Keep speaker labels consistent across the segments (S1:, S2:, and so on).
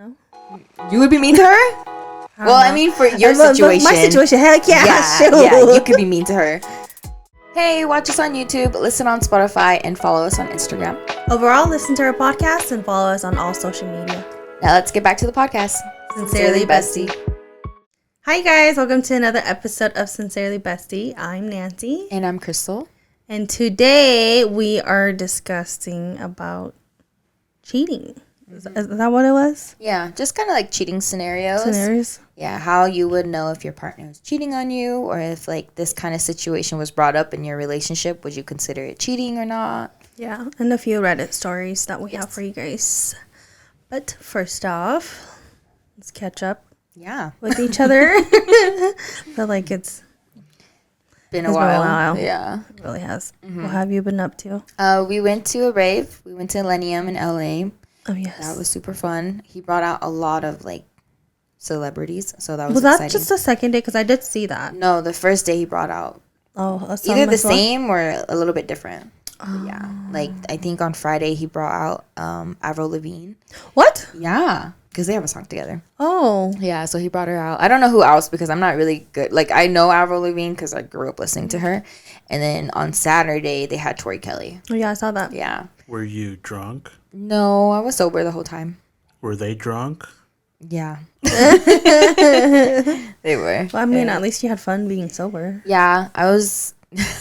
S1: No.
S2: You would be mean to her? Well, I mean, for your situation.
S1: My situation, heck yeah. Sure.
S2: Yeah, you could be mean to her. Hey, watch us on YouTube, listen on Spotify, and follow us on Instagram.
S1: Overall, listen to our podcast and follow us on all social media.
S2: Now let's get back to the podcast.
S1: Sincerely Bestie. Hi guys, welcome to another episode of Sincerely Bestie. I'm Nancy.
S2: And I'm Krystal.
S1: And today we are discussing about cheating. Is that what it was?
S2: Yeah, just kind of like cheating scenarios. Yeah, how you would know if your partner is cheating on you, or if like this kind of situation was brought up in your relationship, would you consider it cheating or not?
S1: Yeah, and a few Reddit stories that we have for you guys. But first off, let's catch up.
S2: Yeah,
S1: with each other. I feel like it's
S2: been a while. Yeah,
S1: it really has. Mm-hmm. What have you been up to?
S2: We went to a rave. We went to Millennium in LA.
S1: Oh yes,
S2: that was super fun. He brought out a lot of like celebrities, so that was
S1: that
S2: exciting.
S1: Just the second day? Because I did see that.
S2: No, the first day he brought out
S1: either
S2: the same or a little bit different. Yeah, like I think on Friday he brought out Avril Lavigne.
S1: What?
S2: Yeah, because they have a song together.
S1: Oh.
S2: Yeah, so he brought her out. I don't know who else because I'm not really good. Like I know Avril Lavigne because I grew up listening to her. And then on Saturday they had Tori Kelly.
S1: Oh yeah, I saw that.
S2: Yeah.
S3: Were you drunk?
S2: No, I was sober the whole time.
S3: Were they drunk?
S2: Yeah. They were.
S1: Well, I mean, at least you had fun being sober.
S2: Yeah, I was.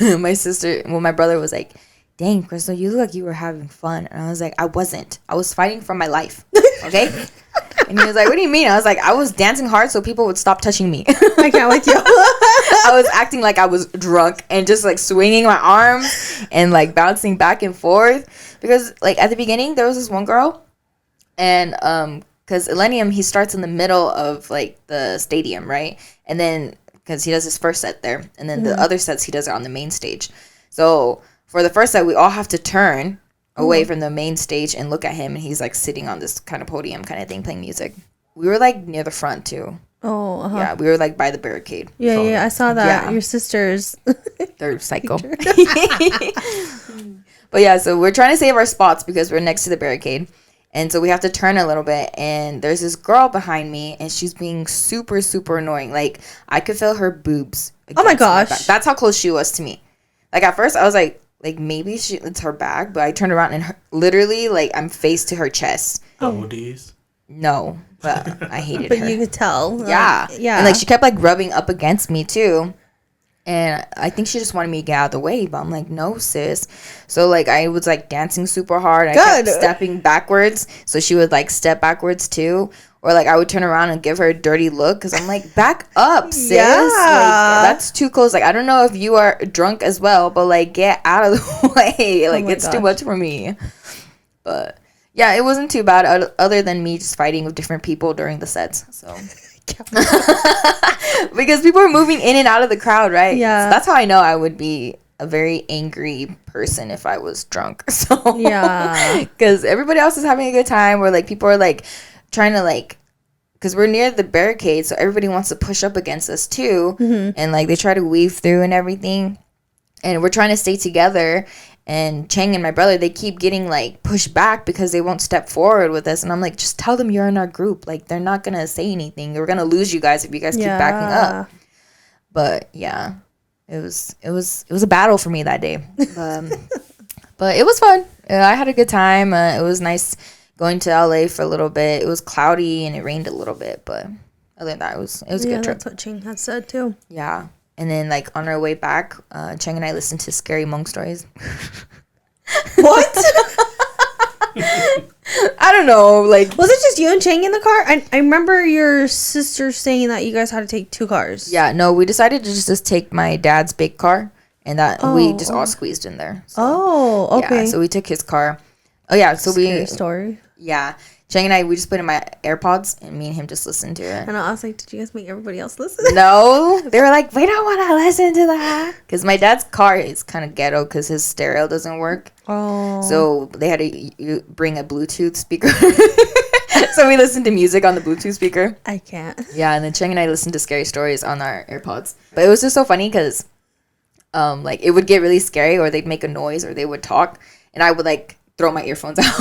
S2: My brother was like, dang, Krystal, you look like you were having fun. And I was like, I wasn't. I was fighting for my life. Okay? And he was like, what do you mean? I was like, I was dancing hard so people would stop touching me.
S1: I can't with you.
S2: I was acting like I was drunk and just like swinging my arms and like bouncing back and forth. Because like at the beginning, there was this one girl. And because Millennium, he starts in the middle of like the stadium, right? And then because he does his first set there. And then the other sets, he does it on the main stage. So for the first set, we all have to turn away from the main stage and look at him, and he's like sitting on this kind of podium kind of thing playing music. We were like near the front too.
S1: Oh, uh-huh.
S2: Yeah, we were like by the barricade.
S1: Yeah, I saw that. Yeah. Your sisters.
S2: They're psycho. But yeah, so we're trying to save our spots because we're next to the barricade. And so we have to turn a little bit, and there's this girl behind me, and she's being super, super annoying. Like, I could feel her boobs.
S1: Oh my gosh.
S2: That's how close she was to me. Like, at first, I was like maybe it's her back, but I turned around and literally, like, I'm face to her chest.
S3: Oldies?
S2: No, but I hated
S1: but
S2: her.
S1: But you could tell.
S2: Yeah. Yeah. And, like, she kept, like, rubbing up against me, too. And I think she just wanted me to get out of the way, but I'm like, no, sis. So, like, I was, like, dancing super hard. I kept stepping backwards, so she would, like, step backwards, too. Or, like, I would turn around and give her a dirty look because I'm like, back up, sis. Yeah. Like, that's too close. Like, I don't know if you are drunk as well, but, like, get out of the way. Like, it's too much for me. But, yeah, it wasn't too bad other than me just fighting with different people during the sets. So, because people are moving in and out of the crowd, right?
S1: Yeah.
S2: So that's how I know I would be a very angry person if I was drunk. So,
S1: yeah.
S2: Because everybody else is having a good time, or, like, people are, like, trying to, like, because we're near the barricade, so everybody wants to push up against us too. Mm-hmm. And like they try to weave through and everything, and we're trying to stay together, and Chang and my brother, they keep getting like pushed back because they won't step forward with us. And I'm like, just tell them you're in our group, like they're not gonna say anything. We're gonna lose you guys if you guys keep backing up. But yeah, it was a battle for me that day. But it was fun. I had a good time. It was nice going to LA for a little bit. It was cloudy and it rained a little bit, but other than that, it was a good trip.
S1: That's what Chang had said too.
S2: Yeah. And then like on our way back, Chang and I listened to Scary Monk stories.
S1: What?
S2: I don't know. Like,
S1: was it just you and Chang in the car? I remember your sister saying that you guys had to take 2 cars.
S2: Yeah, no, we decided to just take my dad's big car, and that we just all squeezed in there.
S1: So, okay.
S2: Yeah, so we took his car. Oh yeah, so
S1: Scary story.
S2: Yeah. Chang and I, we just put in my AirPods, and me and him just listened to it.
S1: And I was like, did you guys make everybody else listen?
S2: No. They were like, we don't want to listen to that. Because my dad's car is kind of ghetto because his stereo doesn't work.
S1: Oh.
S2: So they had to bring a Bluetooth speaker. So we listened to music on the Bluetooth speaker.
S1: I can't.
S2: Yeah, and then Chang and I listened to scary stories on our AirPods. But it was just so funny because like it would get really scary, or they'd make a noise, or they would talk, and I would like throw my earphones out.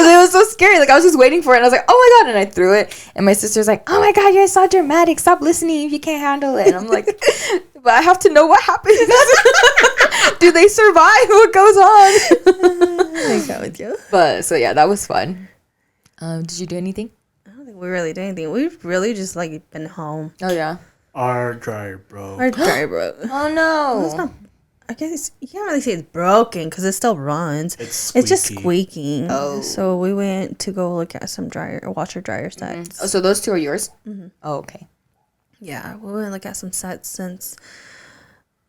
S2: it was so scary. Like I was just waiting for it, and I was like, "Oh my god!" And I threw it, and my sister's like, "Oh my god, you're so dramatic. Stop listening if you can't handle it." And I'm like, "But I have to know what happens. Do they survive? What goes on?"
S1: I got with you.
S2: But so yeah, that was fun. Did you do anything?
S1: I don't think we really did anything. We've really just like been home.
S2: Oh yeah.
S3: Our dryer broke.
S1: Our dryer broke.
S2: Oh no.
S1: It's not. I guess you can't really say it's broken because it still runs.
S3: It's
S1: just
S3: squeaky.
S1: squeaking.
S2: Oh.
S1: So we went to go look at some washer dryer sets.
S2: Oh, so those two are yours? Mm-hmm. Oh, okay.
S1: Yeah, we went to look at some sets since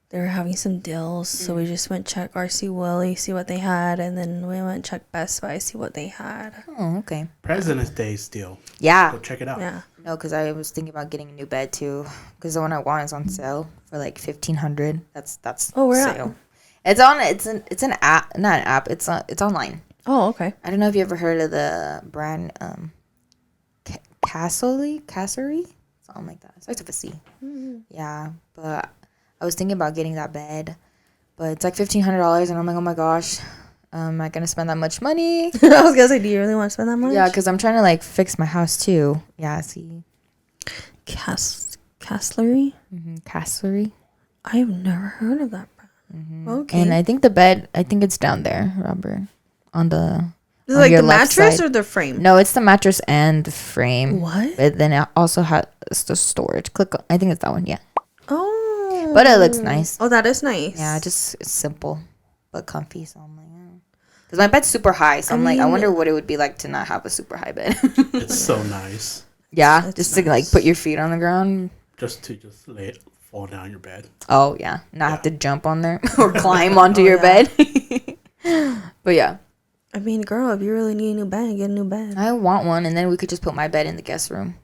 S1: they were having some deals. So we just went check RC Willie, see what they had, and then we went check Best Buy, see what they had.
S2: Oh, okay.
S3: President's Day still.
S2: Yeah.
S3: Go check it out.
S1: Yeah.
S2: No, because I was thinking about getting a new bed too. Because the one I want is on sale for like $1,500. That's
S1: Oh, where at?
S2: sale. It's on. It's an app, not an app. It's online.
S1: Oh, okay.
S2: I don't know if you ever heard of the brand Cassery, something like that. It starts with a C. Yeah, but I was thinking about getting that bed, but it's like $1,500, and I'm like, oh my gosh, am I gonna spend that much money?
S1: I was gonna say, do you really want to spend that much?
S2: Yeah, because I'm trying to like fix my house too. Yeah, see,
S1: Castlery?
S2: Cassery.
S1: I've never heard of that brand. Okay.
S2: And I think the bed, I think it's down there, Robert, on the.
S1: Is it
S2: on
S1: like
S2: your
S1: the
S2: left
S1: mattress
S2: side.
S1: or the frame?
S2: No, it's the mattress and the frame.
S1: What?
S2: But then it also has the storage. Click on, I think it's that one, yeah.
S1: Oh.
S2: But it looks nice.
S1: Oh, that is nice.
S2: Yeah, just it's simple but comfy. So I'm like, because my bed's super high, so I'm like, I wonder what it would be like to not have a super high bed.
S3: It's so nice.
S2: Yeah,
S1: It's
S2: just to like put your feet on the ground.
S3: Just lay it, fall down your bed.
S2: Oh yeah, not have to jump on there or climb onto your bed. But yeah,
S1: I mean, girl, if you really need a new bed, get a new bed.
S2: I want one, and then we could just put my bed in the guest room.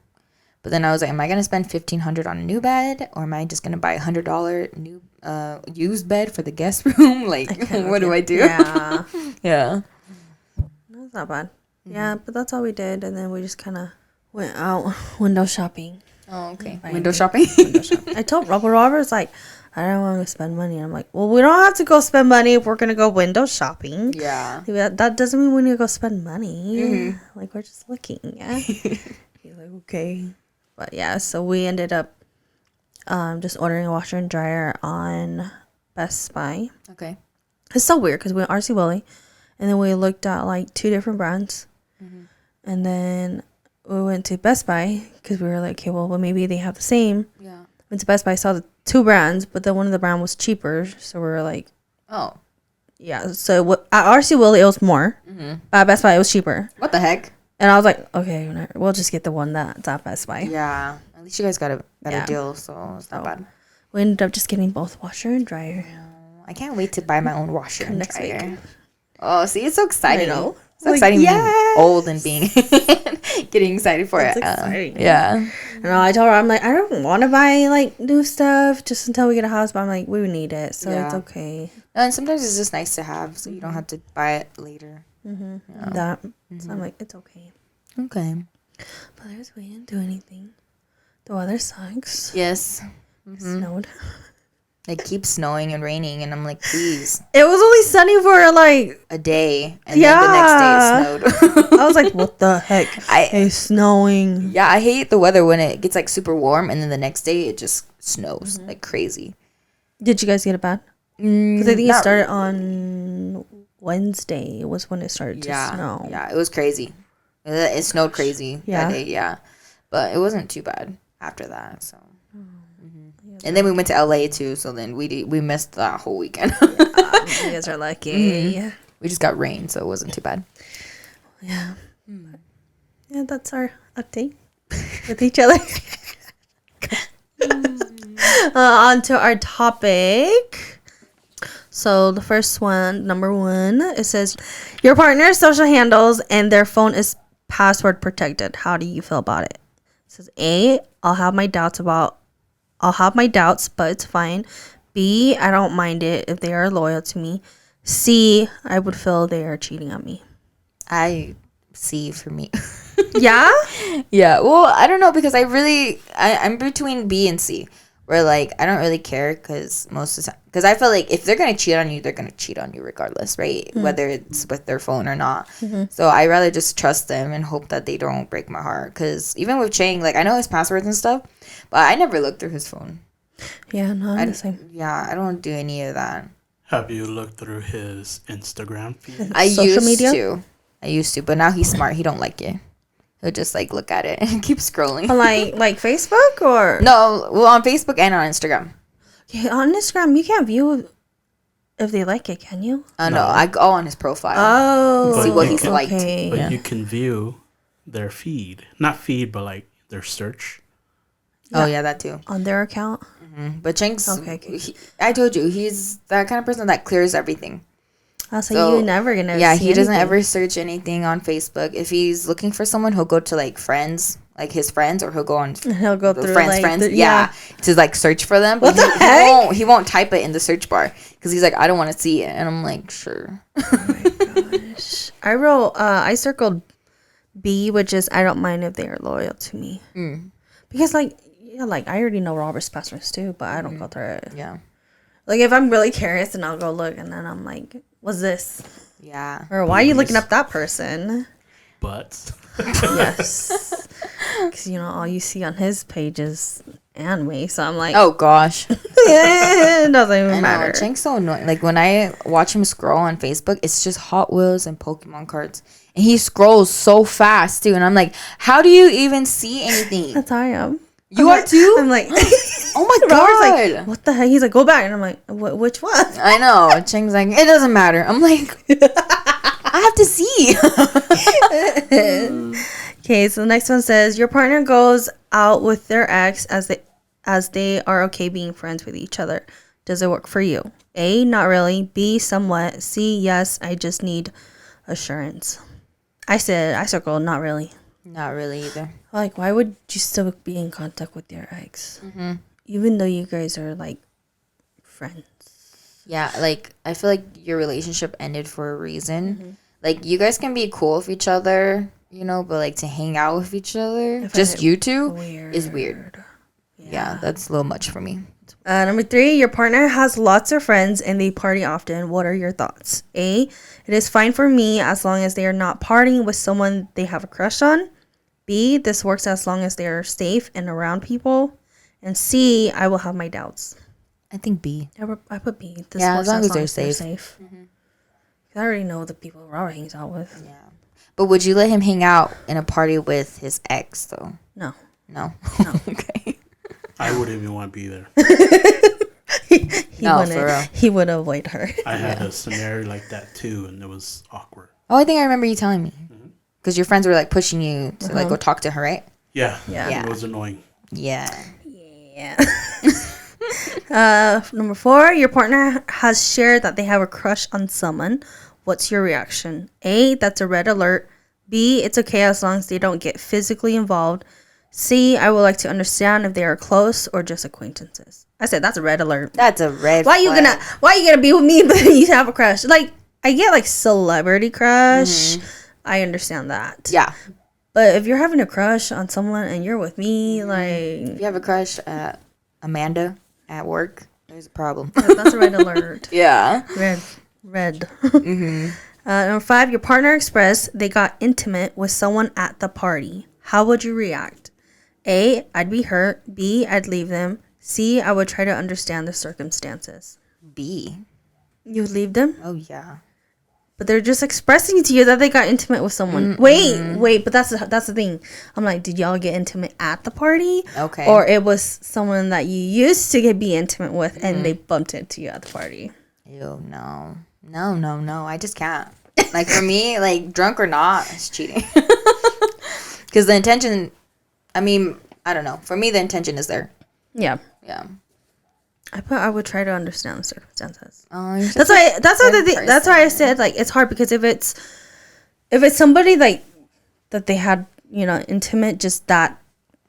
S2: But then I was like, am I gonna spend $1,500 on a new bed, or am I just gonna buy $100 new used bed for the guest room? Like, what do I do?
S1: Yeah.
S2: Yeah.
S1: That's not bad. Yeah, but that's all we did. And then we just kind of went out window shopping.
S2: Oh, okay.
S1: Right.
S2: Window shopping.
S1: I told Robert's like, I don't want to spend money. I'm like, well, we don't have to go spend money if we're going to go window shopping.
S2: Yeah.
S1: That doesn't mean we need to go spend money. Like, we're just looking. Yeah. He's like, okay. But yeah, so we ended up just ordering a washer and dryer on Best Buy.
S2: Okay.
S1: It's so weird because we went RC Willie, and then we looked at like 2 different brands, and then we went to Best Buy because we were like, okay, well, maybe they have the same.
S2: Yeah.
S1: Went to Best Buy, saw the 2 brands, but then one of the brand was cheaper, so we were like,
S2: Oh.
S1: yeah. So at RC Willie it was more, but at Best Buy it was cheaper,
S2: What the heck?
S1: and I was like, okay, we'll just get the one that's at Best Buy.
S2: Yeah. At least you guys got a better
S1: Yeah.
S2: deal, so it's not bad.
S1: We ended up just getting both washer and dryer.
S2: I can't wait to buy my own washer and
S1: Next week.
S2: dryer. Oh, see, it's so exciting.
S1: I know.
S2: So
S1: Like,
S2: exciting
S1: yes.
S2: being old and being getting excited for
S1: It's
S2: it.
S1: exciting.
S2: Yeah.
S1: And I told her, I'm like, I don't want to buy like new stuff just until we get a house, but I'm like, we need it, so it's
S2: Yeah.
S1: okay.
S2: And sometimes it's just nice to have, so you don't have to buy it later.
S1: That so I'm like, it's okay.
S2: Okay.
S1: But we didn't do anything. The weather sucks.
S2: Yes.
S1: It snowed.
S2: It keeps snowing and raining, and I'm like, please,
S1: It was only sunny for like
S2: a day, and then the next day it snowed.
S1: I was like, what the heck? It's snowing.
S2: Yeah, I hate the weather when it gets like super warm, and then the next day it just snows like crazy.
S1: Did you guys get it bad? Because I think it
S2: Not-
S1: started on Wednesday. Was when it started to snow.
S2: Yeah, it was crazy. It snowed crazy
S1: Yeah.
S2: that day, yeah. But it wasn't too bad after that, so. And then we went to LA too, so then we missed that whole weekend.
S1: You guys are lucky.
S2: We just got rain, so it wasn't too bad.
S1: Yeah. Yeah, that's our update with each other. On to our topic. So the first one, number 1, it says your partner's social handles and their phone is password protected. How do you feel about it? It says A, I'll have my doubts, but it's fine. B, I don't mind it if they are loyal to me. C, I would feel they are cheating on me.
S2: I see for me.
S1: Yeah?
S2: Yeah, well, I don't know because I'm between B and C. Where like I don't really care because most of the time, because I feel like if they're gonna cheat on you, they're gonna cheat on you regardless, right? Whether it's with their phone or not. So I rather just trust them and hope that they don't break my heart. Because even with Chang, like I know his passwords and stuff, but I never look through his phone.
S1: Yeah, no, I'm the same.
S2: Yeah, I don't do any of that.
S3: Have you looked through his Instagram feed?
S2: I
S1: Social
S2: used
S1: media?
S2: to. I used to, but now he's smart. He don't like it. He'll just like look at it and keep scrolling.
S1: Like Facebook or
S2: No, well on Facebook and on Instagram.
S1: okay, on Instagram you can't view if they like it, can you?
S2: Oh no,
S3: No.
S2: I go on his profile.
S1: Oh,
S2: See what
S3: you
S2: he's
S3: can-
S2: liked.
S1: okay.
S3: But
S2: Yeah.
S3: you can view their feed. Not feed, but like their search.
S2: Oh yeah, that too.
S1: On their account.
S2: But Chang's,
S1: Okay.
S2: I told you, he's that kind of person that clears everything.
S1: I'll say
S2: So,
S1: you're never gonna.
S2: Yeah,
S1: see
S2: he doesn't
S1: anything.
S2: ever search anything on Facebook. If he's looking for someone, he'll go to like friends, like his friends, or he'll go on
S1: He'll go
S2: the
S1: through
S2: friends,
S1: like,
S2: friends,
S1: the-
S2: yeah, to like search for them. But
S1: What the heck?
S2: He won't type it in the search bar because he's like, I don't want to see it, and I'm like, sure.
S1: I circled B, which is I don't mind if they are loyal to me. Because like I already know Robert's passwords too, but I don't go through it.
S2: Yeah,
S1: Like if I'm really curious, then I'll go look, and then I'm like, what's this?
S2: yeah.
S1: Or why are you looking up that person?
S3: But
S1: Yes. Because, all you see on his page is anime. So I'm like,
S2: Oh gosh,
S1: it doesn't even
S2: I know
S1: matter.
S2: Chang's so annoying. Like when I watch him scroll on Facebook, it's just Hot Wheels and Pokemon cards, and he scrolls so fast too. And I'm like, how do you even see anything?
S1: That's how I am.
S2: You are too?
S1: I'm like,
S2: Oh my
S1: Robert's
S2: god!
S1: like, what the heck? He's like, go back. And I'm like, which one?
S2: I know. Chang's like, it doesn't matter. I'm like, I have to see.
S1: Okay, so the next one says your partner goes out with their ex as they are okay being friends with each other. Does it work for you? A, not really. B, somewhat. C, yes. I just need assurance. I circled not really.
S2: Not really either.
S1: Like, why would you still be in contact with your ex, even though you guys are like friends?
S2: Yeah, like I feel like your relationship ended for a reason. Like you guys can be cool with each other, but like to hang out with each other, just you two, is weird. Yeah, that's a little much for me.
S1: Number 3, your partner has lots of friends and they party often. What are your thoughts? A, it is fine for me as long as they are not partying with someone they have a crush on. B, this works as long as they are safe and around people. And C, I will have my doubts.
S2: I think B.
S1: I put B. This
S2: Yeah,
S1: works
S2: as long as they're safe.
S1: I already know the people Robert hangs out with.
S2: Yeah. But would you let him hang out in a party with his ex though?
S1: No.
S2: No. Okay.
S3: I wouldn't even want to be there.
S2: No, for real.
S1: He would avoid her.
S3: I had a scenario like that too, and it was awkward.
S2: Oh, I think I remember you telling me. Because your friends were like pushing you to like go talk to her, right?
S3: Yeah,
S1: Yeah.
S3: it was annoying.
S2: Yeah.
S1: Yeah. Number 4, your partner has shared that they have a crush on someone. What's your reaction? A, that's a red alert. B, it's okay as long as they don't get physically involved. C, I would like to understand if they are close or just acquaintances. I said that's a red alert.
S2: That's a red
S1: Why you
S2: flag.
S1: gonna be with me but you have a crush? Like I get like celebrity crush. I understand that.
S2: Yeah.
S1: But if you're having a crush on someone and you're with me,
S2: If
S1: like
S2: you have a crush at Amanda at work, there's a problem.
S1: that's a red alert.
S2: Yeah.
S1: Red. Number 5, your partner expressed they got intimate with someone at the party. How would you react? A, I'd be hurt. B, I'd leave them. C, I would try to understand the circumstances.
S2: B.
S1: You would leave them?
S2: Oh yeah.
S1: But they're just expressing to you that they got intimate with someone. Wait, but that's the thing. I'm like, did y'all get intimate at the party?
S2: Okay.
S1: Or it was someone that you used to be intimate with and they bumped into you at the party.
S2: Ew, no. No. I just can't. Like for me, like drunk or not, it's cheating. Because the intention, I mean, I don't know. For me, the intention is there.
S1: Yeah.
S2: Yeah.
S1: I would try to understand the circumstances.
S2: Oh, you're
S1: That's why that's why I said like it's hard because if it's somebody like that they had, intimate just that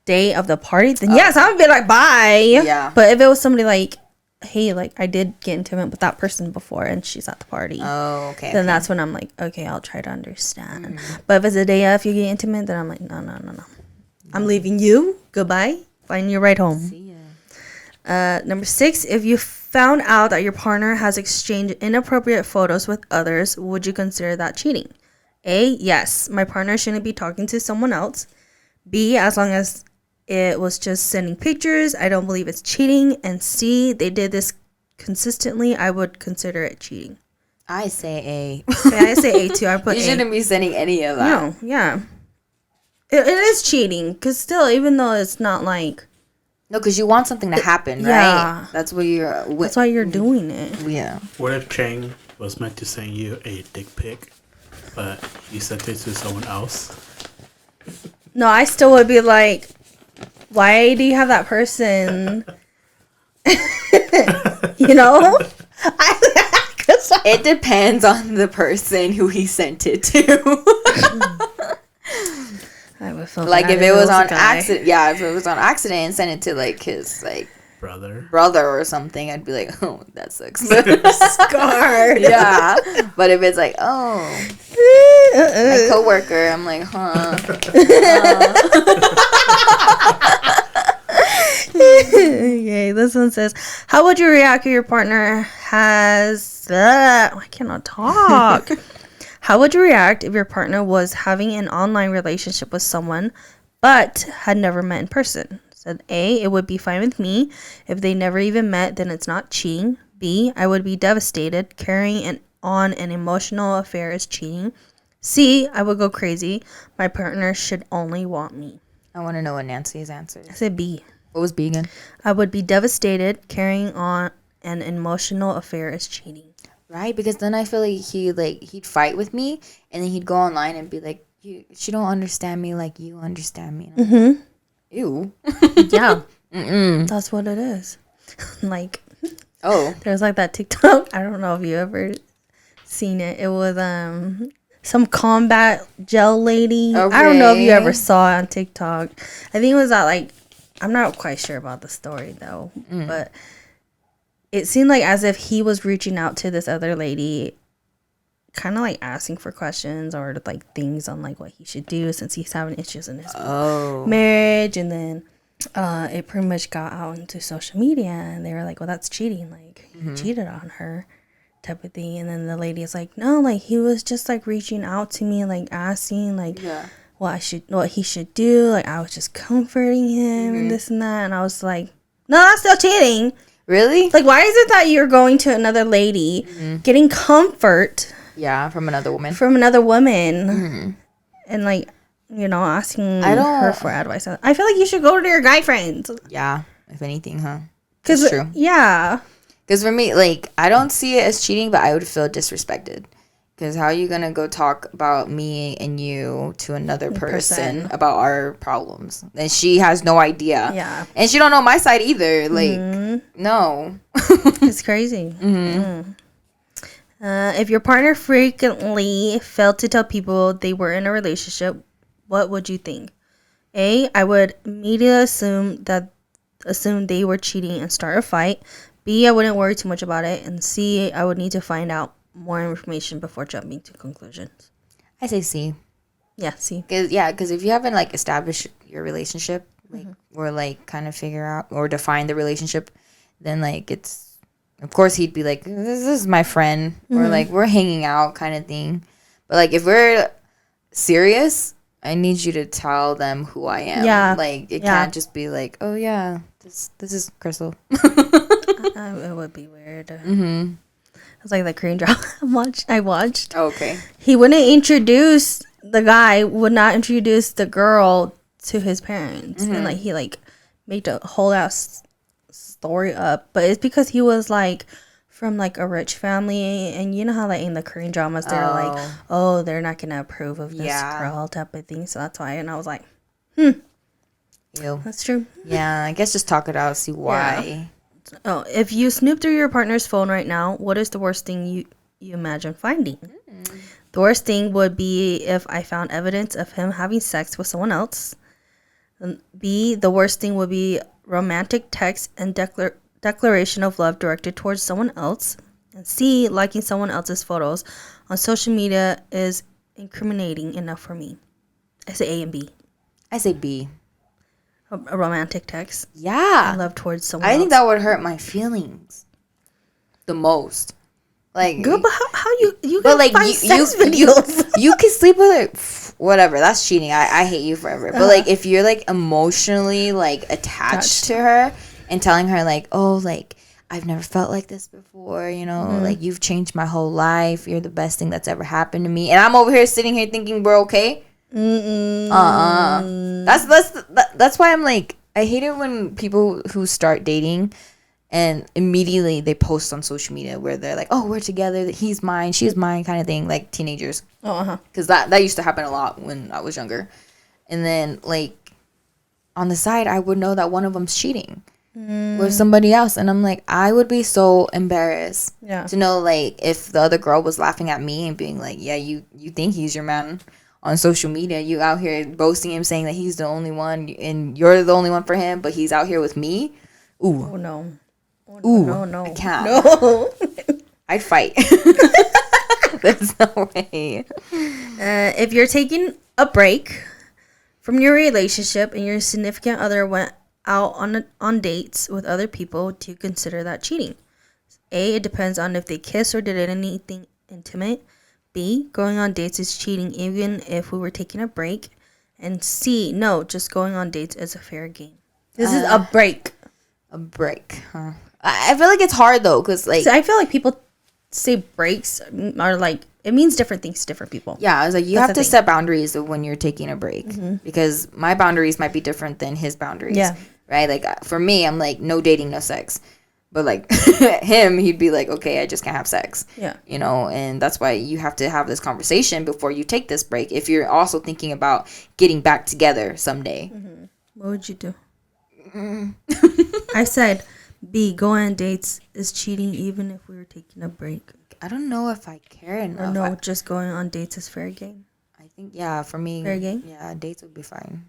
S1: day of the party, then yes, I would be like bye.
S2: Yeah.
S1: But if it was somebody like, hey, like I did get intimate with that person before and she's at the party.
S2: Oh, okay.
S1: Then that's when I'm like, okay, I'll try to understand. But if it's a day of you get intimate, then I'm like, no. I'm leaving you. Goodbye. Find your ride home.
S2: See ya.
S1: Number 6, if you found out that your partner has exchanged inappropriate photos with others, would you consider that cheating? A, yes, my partner shouldn't be talking to someone else. B, as long as it was just sending pictures, I don't believe it's cheating. And C, they did this consistently, I would consider it cheating.
S2: I say A.
S1: Okay, I say A too. I put
S2: You
S1: A.
S2: shouldn't be sending any of that.
S1: No, yeah. It is cheating, because still, even though it's not like...
S2: No, because you want something to happen,
S1: yeah.
S2: right? That's what you're...
S1: That's why you're doing it.
S2: Yeah.
S3: What if Chang was meant to send you a dick pic, but he sent it to someone else?
S1: No, I still would be like, why do you have that person? You know?
S2: It depends on the person who he sent it to.
S1: I would feel
S2: Like
S1: bad
S2: if it was on
S1: a guy.
S2: accident, yeah, if it was on accident and sent it to like his like
S3: brother
S2: or something, I'd be like, oh, that sucks.
S1: Scarred.
S2: Yeah, but if it's like, oh, my coworker, I'm like, huh.
S1: Okay, this one says, how would you react if your partner has... I cannot talk. How would you react if your partner was having an online relationship with someone but had never met in person? Said A, it would be fine with me. If they never even met, then it's not cheating. B, I would be devastated. Carrying on an emotional affair is cheating. C, I would go crazy. My partner should only want me.
S2: I want to know what Nancy's answer is.
S1: I said B.
S2: What was B again?
S1: I would be devastated. Carrying on an emotional affair is cheating.
S2: Right, because then I feel like he'd fight with me, and then he'd go online and be like, "She don't understand me like you understand me."
S1: Mm-hmm.
S2: Ew.
S1: Yeah. That's what it is. Like, there's like that TikTok. I don't know if you ever seen it. It was some combat gel lady. Okay. I don't know if you ever saw it on TikTok. I think it was like, I'm not quite sure about the story though, but it seemed like as if he was reaching out to this other lady, kind of like asking for questions or like things on like what he should do since he's having issues in his marriage. And then it pretty much got out into social media and they were like, well, that's cheating. Like, he cheated on her type of thing. And then the lady is like, no, like he was just like reaching out to me, like asking like what he should do. Like, I was just comforting him and this and that. And I was like, no, that's still cheating.
S2: Really?
S1: Like, why is it that you're going to another lady, getting comfort?
S2: Yeah, from another woman.
S1: And, like, you know, asking her for advice. I feel like you should go to your guy friends.
S2: Yeah, if anything, huh?
S1: That's true. Yeah.
S2: Because for me, like, I don't see it as cheating, but I would feel disrespected. Because how are you going to go talk about me and you to another person about our problems? And she has no idea.
S1: Yeah.
S2: And she don't know my side either. Like, no.
S1: It's crazy. If your partner frequently failed to tell people they were in a relationship, what would you think? A, I would immediately assume they were cheating and start a fight. B, I wouldn't worry too much about it. And C, I would need to find out more information before jumping to conclusions.
S2: I say C.
S1: Yeah, C.
S2: Because if you haven't like established your relationship, like or like kind of figure out or define the relationship, then like it's, of course he'd be like, this is my friend, or like we're hanging out kind of thing. But like if we're serious, I need you to tell them who I am. Yeah. Like it can't just be like, oh yeah, this is Krystal.
S1: It would be weird. It's like the Korean drama I watched.
S2: Oh, okay.
S1: He wouldn't introduce the guy, would not introduce the girl to his parents, and like he like made a whole ass story up. But it's because he was like from like a rich family, and you know how like in the Korean dramas they're like, oh, they're not gonna approve of this girl type of thing. So that's why. And I was like, Ew. That's true.
S2: Yeah, I guess just talk it out, see why.
S1: Yeah. Oh, if you snoop through your partner's phone right now, what is the worst thing you imagine finding? The worst thing would be if I found evidence of him having sex with someone else. B, the worst thing would be romantic text and declaration of love directed towards someone else. And C, liking someone else's photos on social media is incriminating enough for me. I say A and B.
S2: I say B.
S1: A romantic text.
S2: Yeah.
S1: Love towards someone
S2: I think
S1: else.
S2: that would hurt my feelings the most. Like,
S1: Girl, but how you
S2: but
S1: can
S2: like
S1: find sex videos?
S2: you can sleep with it. Whatever, that's cheating. I hate you forever. But like, if you're like emotionally like attached to her and telling her like, oh, like I've never felt like this before, you know, like you've changed my whole life. You're the best thing that's ever happened to me, and I'm over here sitting here thinking we're okay. That's why I'm like, I hate it when people who start dating and immediately they post on social media where they're like, oh, we're together, he's mine, she's mine, kind of thing, like teenagers. Because that used to happen a lot when I was younger. And then like on the side, I would know that one of them's cheating with somebody else, and I'm like, I would be so embarrassed to know like if the other girl was laughing at me and being like, yeah, you think he's your man on social media, you out here boasting him, saying that he's the only one and you're the only one for him, but he's out here with me. Ooh.
S1: Oh no.
S2: No. I can't.
S1: No.
S2: I'd fight. There's no way.
S1: If you're taking a break from your relationship and your significant other went out on dates with other people, do you consider that cheating? A, it depends on if they kiss or did anything intimate. B, going on dates is cheating even if we were taking a break. And C, no, just going on dates is a fair game. This is a break.
S2: A break, huh? I feel like it's hard though, because like,
S1: So I feel like people say breaks are like, it means different things to different people.
S2: yeah, I was like, you have to set boundaries of when you're taking a break, because my boundaries might be different than his boundaries.
S1: Yeah.
S2: Right. Like for me, I'm like, no dating, no sex. But like him, he'd be like, okay, I just can't have sex.
S1: Yeah.
S2: You know, and that's why you have to have this conversation before you take this break. If you're also thinking about getting back together someday.
S1: What would you do? I said B, going on dates is cheating even if we were taking a break.
S2: I don't know if I care enough.
S1: Or no, just going on dates is fair game.
S2: I think, yeah, for me.
S1: Fair game?
S2: Yeah, dates would be fine.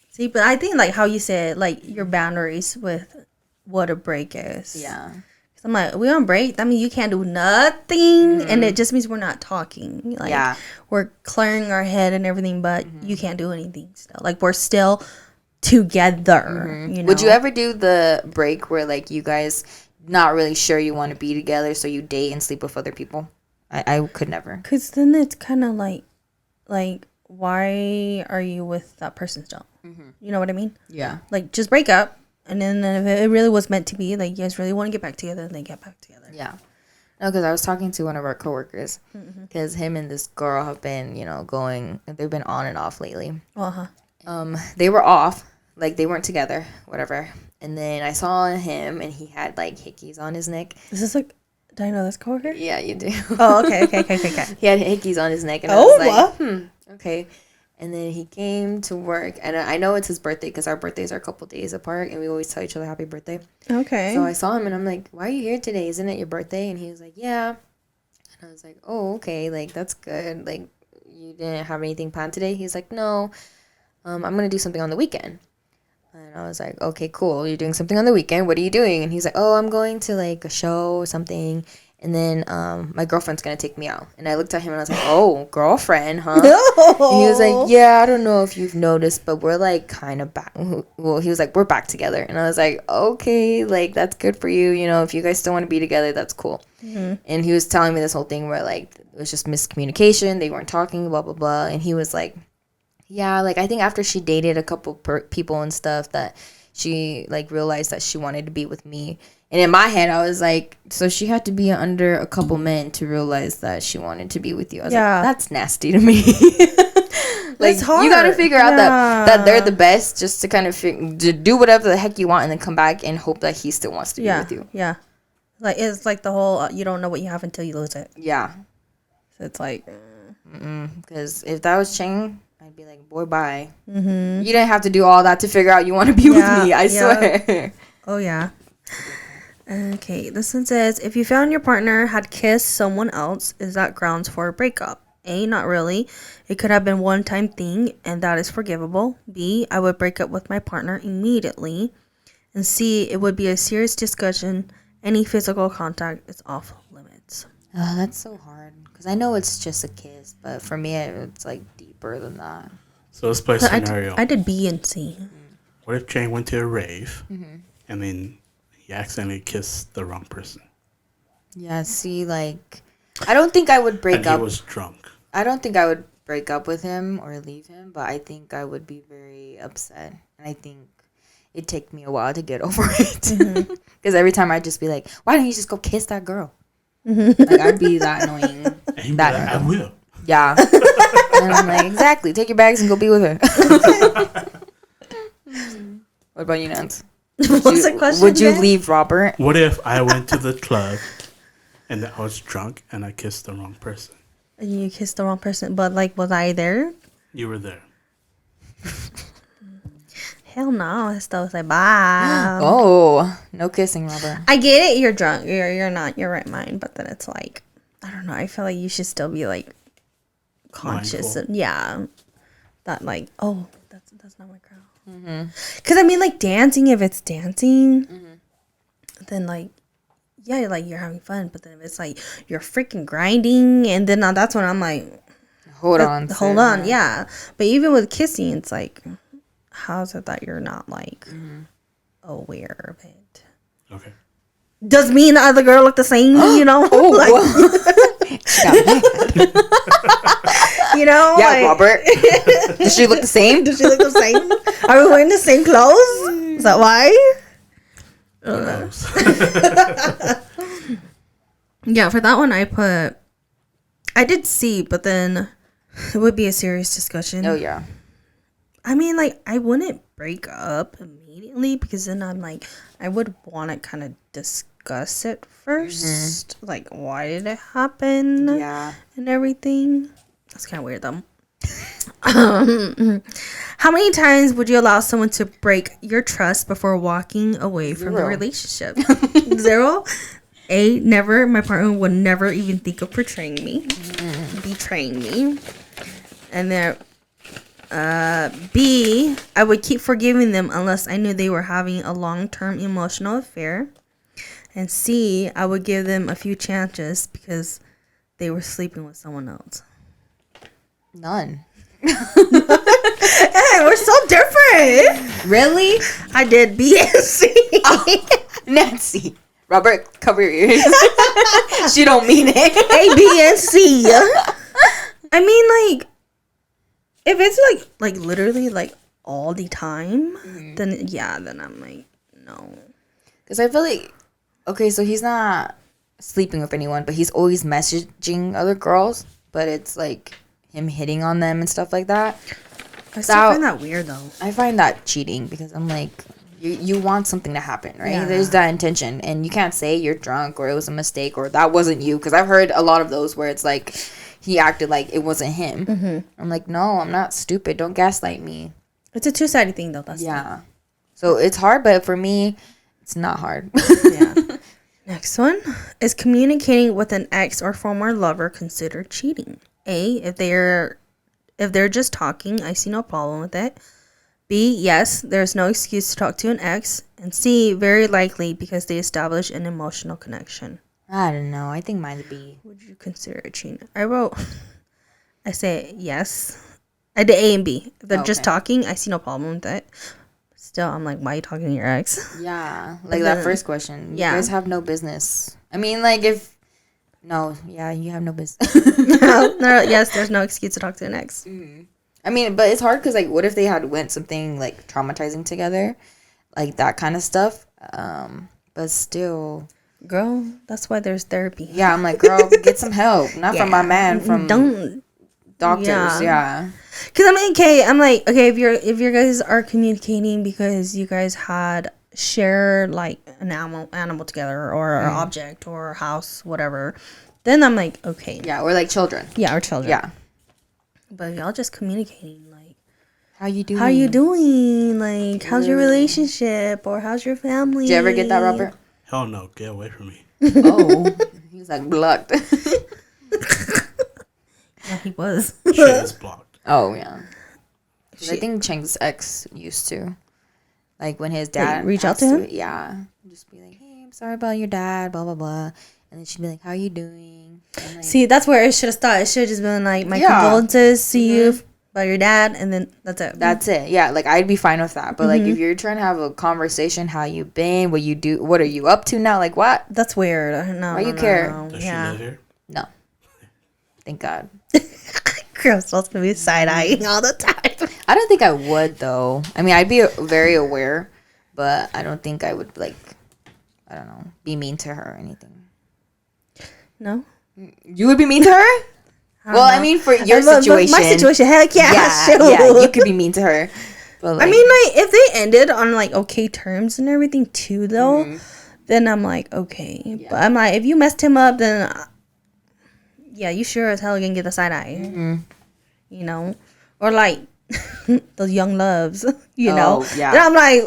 S1: See, but I think like how you said, like your boundaries with what a break is.
S2: Yeah.
S1: 'Cause I'm like, we on break. That means you can't do nothing, and it just means we're not talking. Like,
S2: Yeah.
S1: we're clearing our head and everything, but you can't do anything still. Like we're still together. You know?
S2: Would you ever do the break where like you guys not really sure you want to be together, so you date and sleep with other people? I could never.
S1: Because then it's kind of like, why are you with that person still? You know what I mean?
S2: Yeah.
S1: Like, just break up. And then if it really was meant to be, like, you guys really want to get back together, then get back together.
S2: Yeah. No, because I was talking to one of our coworkers, because him and this girl have been, you know, they've been on and off lately. They were off, like they weren't together, whatever. And then I saw him, and he had like hickeys on his neck.
S1: Is this like, do I know this coworker?
S2: Yeah, you do.
S1: Oh, okay.
S2: He had hickeys on his neck, and I was like, okay. And then he came to work, and I know it's his birthday because our birthdays are a couple days apart, and we always tell each other happy birthday.
S1: Okay.
S2: So I saw him, and I'm like, why are you here today? Isn't it your birthday? And he was like, yeah. And I was like, oh, okay, like, that's good. Like, you didn't have anything planned today? He's like, no, I'm going to do something on the weekend. And I was like, okay, cool. You're doing something on the weekend. What are you doing? And he's like, oh, I'm going to, like, a show or something. And then my girlfriend's going to take me out. And I looked at him and I was like, oh, girlfriend, huh? And he was like, yeah, I don't know if you've noticed, but we're like kind of back. Well, he was like, we're back together. And I was like, okay, like that's good for you. You know, if you guys still want to be together, that's cool. And he was telling me this whole thing where like it was just miscommunication. They weren't talking, blah, blah, blah. And he was like, yeah, like I think after she dated a couple people and stuff that she like realized that she wanted to be with me. And in my head, I was like, so she had to be under a couple men to realize that she wanted to be with you. I was like, that's nasty to me. Like, you got to figure out that they're the best just to kind of to do whatever the heck you want and then come back and hope that he still wants to be with you.
S1: Yeah. Like, it's like the whole, you don't know what you have until you lose it.
S2: Yeah.
S1: So it's like.
S2: Because if that was Chang, I'd be like, boy, bye. You didn't have to do all that to figure out you want to be with me. I swear.
S1: Oh, yeah. Okay, this one says, if you found your partner had kissed someone else, is that grounds for a breakup? A, not really. It could have been one-time thing, and that is forgivable. B, I would break up with my partner immediately. And C, it would be a serious discussion. Any physical contact is off limits.
S2: Oh, that's so hard. Because I know it's just a kiss, but for me, it's like deeper than that.
S3: So let's play a scenario.
S1: I did B and C.
S3: what if Chang went to a rave and then he accidentally kissed the wrong person?
S2: Yeah, see, like, I don't think I would break
S3: And
S2: up.
S3: he was drunk.
S2: I don't think I would break up with him or leave him, but I think I would be very upset. And I think it'd take me a while to get over it. Because every time I'd just be like, why don't you just go kiss that girl? Like, I'd be that annoying.
S3: And he'd be like, I will.
S2: Yeah. And I'm like, exactly. Take your bags and go be with her. What about you, Nance?
S1: What's the question?
S2: Would you
S1: again?
S2: leave Robert?
S3: What if I went to the club and I was drunk and I kissed the wrong person?
S1: You kissed the wrong person, but like, was I there?
S3: You were there.
S1: Hell no. I still was like, bye.
S2: Oh, no kissing, Robert.
S1: I get it. You're drunk. You're not your right mind. But then it's like, I don't know. I feel like you should still be like conscious.
S3: Mindful.
S1: Yeah. That like, oh, that's not my girl. Because I mean, like dancing. If it's dancing, then like, yeah, like you're having fun. But then if it's like you're freaking grinding, and then now that's when I'm like,
S2: Hold on.
S1: yeah. But even with kissing, it's like, how is it that you're not like aware of it?
S3: Okay.
S1: Does me and the other girl look the same? You know, you know,
S2: Yeah,
S1: like,
S2: Robert. Does she look the same?
S1: does she look the same? Are we wearing the same clothes? Is that why?
S3: Who knows?
S1: Yeah, for that one, I did C, but then it would be a serious discussion.
S2: Oh, yeah.
S1: I mean, like, I wouldn't break up immediately because then I'm like, I would want to kind of discuss it first. Like, why did it happen?
S2: Yeah.
S1: And everything. That's kind of weird, though. How many times would you allow someone to break your trust before walking away from the
S2: 0.
S1: relationship? 0. A, never. My partner would never even think of betraying me. And then B, I would keep forgiving them unless I knew they were having a long-term emotional affair. And C, I would give them a few chances because they were sleeping with someone else.
S2: None.
S1: Hey, we're so different.
S2: Really?
S1: I did B and C.
S2: Nancy. Robert, cover your ears. She don't mean it.
S1: A, B, and C. I mean, like, if it's like literally like all the time, then yeah, then I'm like, no.
S2: Because I feel like, okay, so he's not sleeping with anyone, but he's always messaging other girls, but it's like him hitting on them and stuff like that.
S1: I still find that weird though.
S2: I find that cheating because I'm like, you want something to happen, right?
S1: Yeah.
S2: There's that intention, and you can't say you're drunk or it was a mistake or that wasn't you, because I've heard a lot of those where it's like he acted like it wasn't him. I'm like, no, I'm not stupid. Don't gaslight me.
S1: It's a two-sided thing though. That's
S2: Yeah. So it's hard, but for me, it's not hard.
S1: yeah. Next one is communicating with an ex or former lover considered cheating. A, if they're just talking, I see no problem with it. B, yes, there's no excuse to talk to an ex. And C, very likely because they establish an emotional connection.
S2: I don't know. I think mine's B.
S1: Would you consider it cheating? I say yes. I did A and B. If they're just
S2: Okay.
S1: talking, I see no problem with it. Still, I'm like, why are you talking to your ex?
S2: Yeah. Like
S1: then-
S2: that first question.
S1: yeah.
S2: You guys have no business. I mean, like if... No. Yeah, you have no business.
S1: No, yes, there's no excuse to talk to an ex.
S2: I mean, but it's hard because, like, what if they had went something, like, traumatizing together? Like, that kind of stuff. But still...
S1: Girl, that's why there's therapy.
S2: Yeah, I'm like, girl, get some help. Not from my man, from
S1: Don't.
S2: doctors. Yeah.
S1: Because I mean, okay, I'm like, okay, if you guys are communicating because you guys had shared like an animal together or an object or a house, whatever, then I'm like, okay.
S2: Yeah, or like children.
S1: Yeah, or children.
S2: Yeah.
S1: But if y'all just communicating, like,
S2: How you doing?
S1: how you doing? Like, how's your relationship? Or how's your family?
S2: Did you ever get that, Robert?
S3: Hell no, get away from me.
S2: Oh. He was like, blocked.
S1: Yeah, he was.
S3: Shit is blocked.
S2: Oh, yeah. 'Cause I think Cheng's ex used to. Like, when his dad...
S1: Like, reach out to
S2: passed
S1: him?
S2: away, yeah. Just be like, hey, I'm sorry about your dad, blah, blah, blah. And then she'd be like, how you doing? And like,
S1: See, that's where it should have started. It should have just been like, my
S2: Yeah.
S1: condolences to you about your dad, and then that's it.
S2: That's it. Yeah, like I'd be fine with that. But like if you're trying to have a conversation, how you been, what you do, what are you up to now? Like what?
S1: That's weird. No,
S2: Why you care?
S3: Does she live here?
S2: No. Thank God.
S1: Krystal's gonna be side eyeing all the time.
S2: I don't think I would though. I mean, I'd be very aware, but I don't think I would like. I don't know, be mean to her or anything.
S1: No.
S2: You would be mean to her? Well, I mean, for your situation.
S1: My situation, heck yeah,
S2: yeah, you could be mean to her. But like,
S1: I mean, like, if they ended on, like, okay terms and everything, too, though, then I'm like, okay. Yeah. But I'm like, if you messed him up, then, yeah, you sure as hell gonna get the side eye. You know? Or, like, those young loves, you know?
S2: Yeah.
S1: Then I'm like,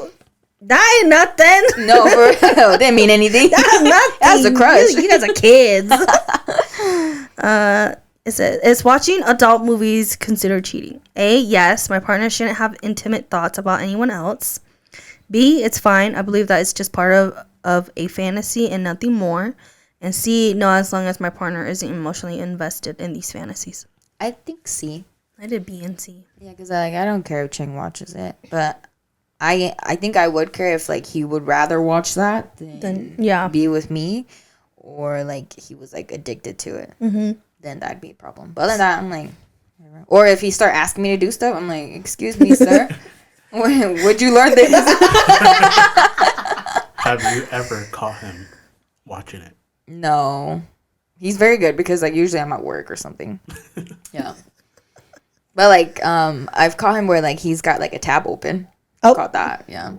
S1: that ain't nothing.
S2: No, for real. Didn't mean anything.
S1: That's nothing.
S2: That's a crush.
S1: You guys are kids. It says, is watching adult movies considered cheating? A, yes, my partner shouldn't have intimate thoughts about anyone else. B, it's fine. I believe that it's just part of a fantasy and nothing more. And C, no, as long as my partner isn't emotionally invested in these fantasies.
S2: I think C.
S1: I did B and C.
S2: Yeah, because I don't care if Cheng watches it, but I think I would care if like he would rather watch that than be with me, or like he was like addicted to it. Then that'd be a problem. But other than that, I'm like, whatever. Or if he start asking me to do stuff, I'm like, excuse me, sir, would you learn this?
S3: Have you ever caught him watching it?
S2: No, he's very good because like usually I'm at work or something. Yeah, but like I've caught him where like he's got like a tab open.
S1: Oh,
S2: Caught that, yeah. And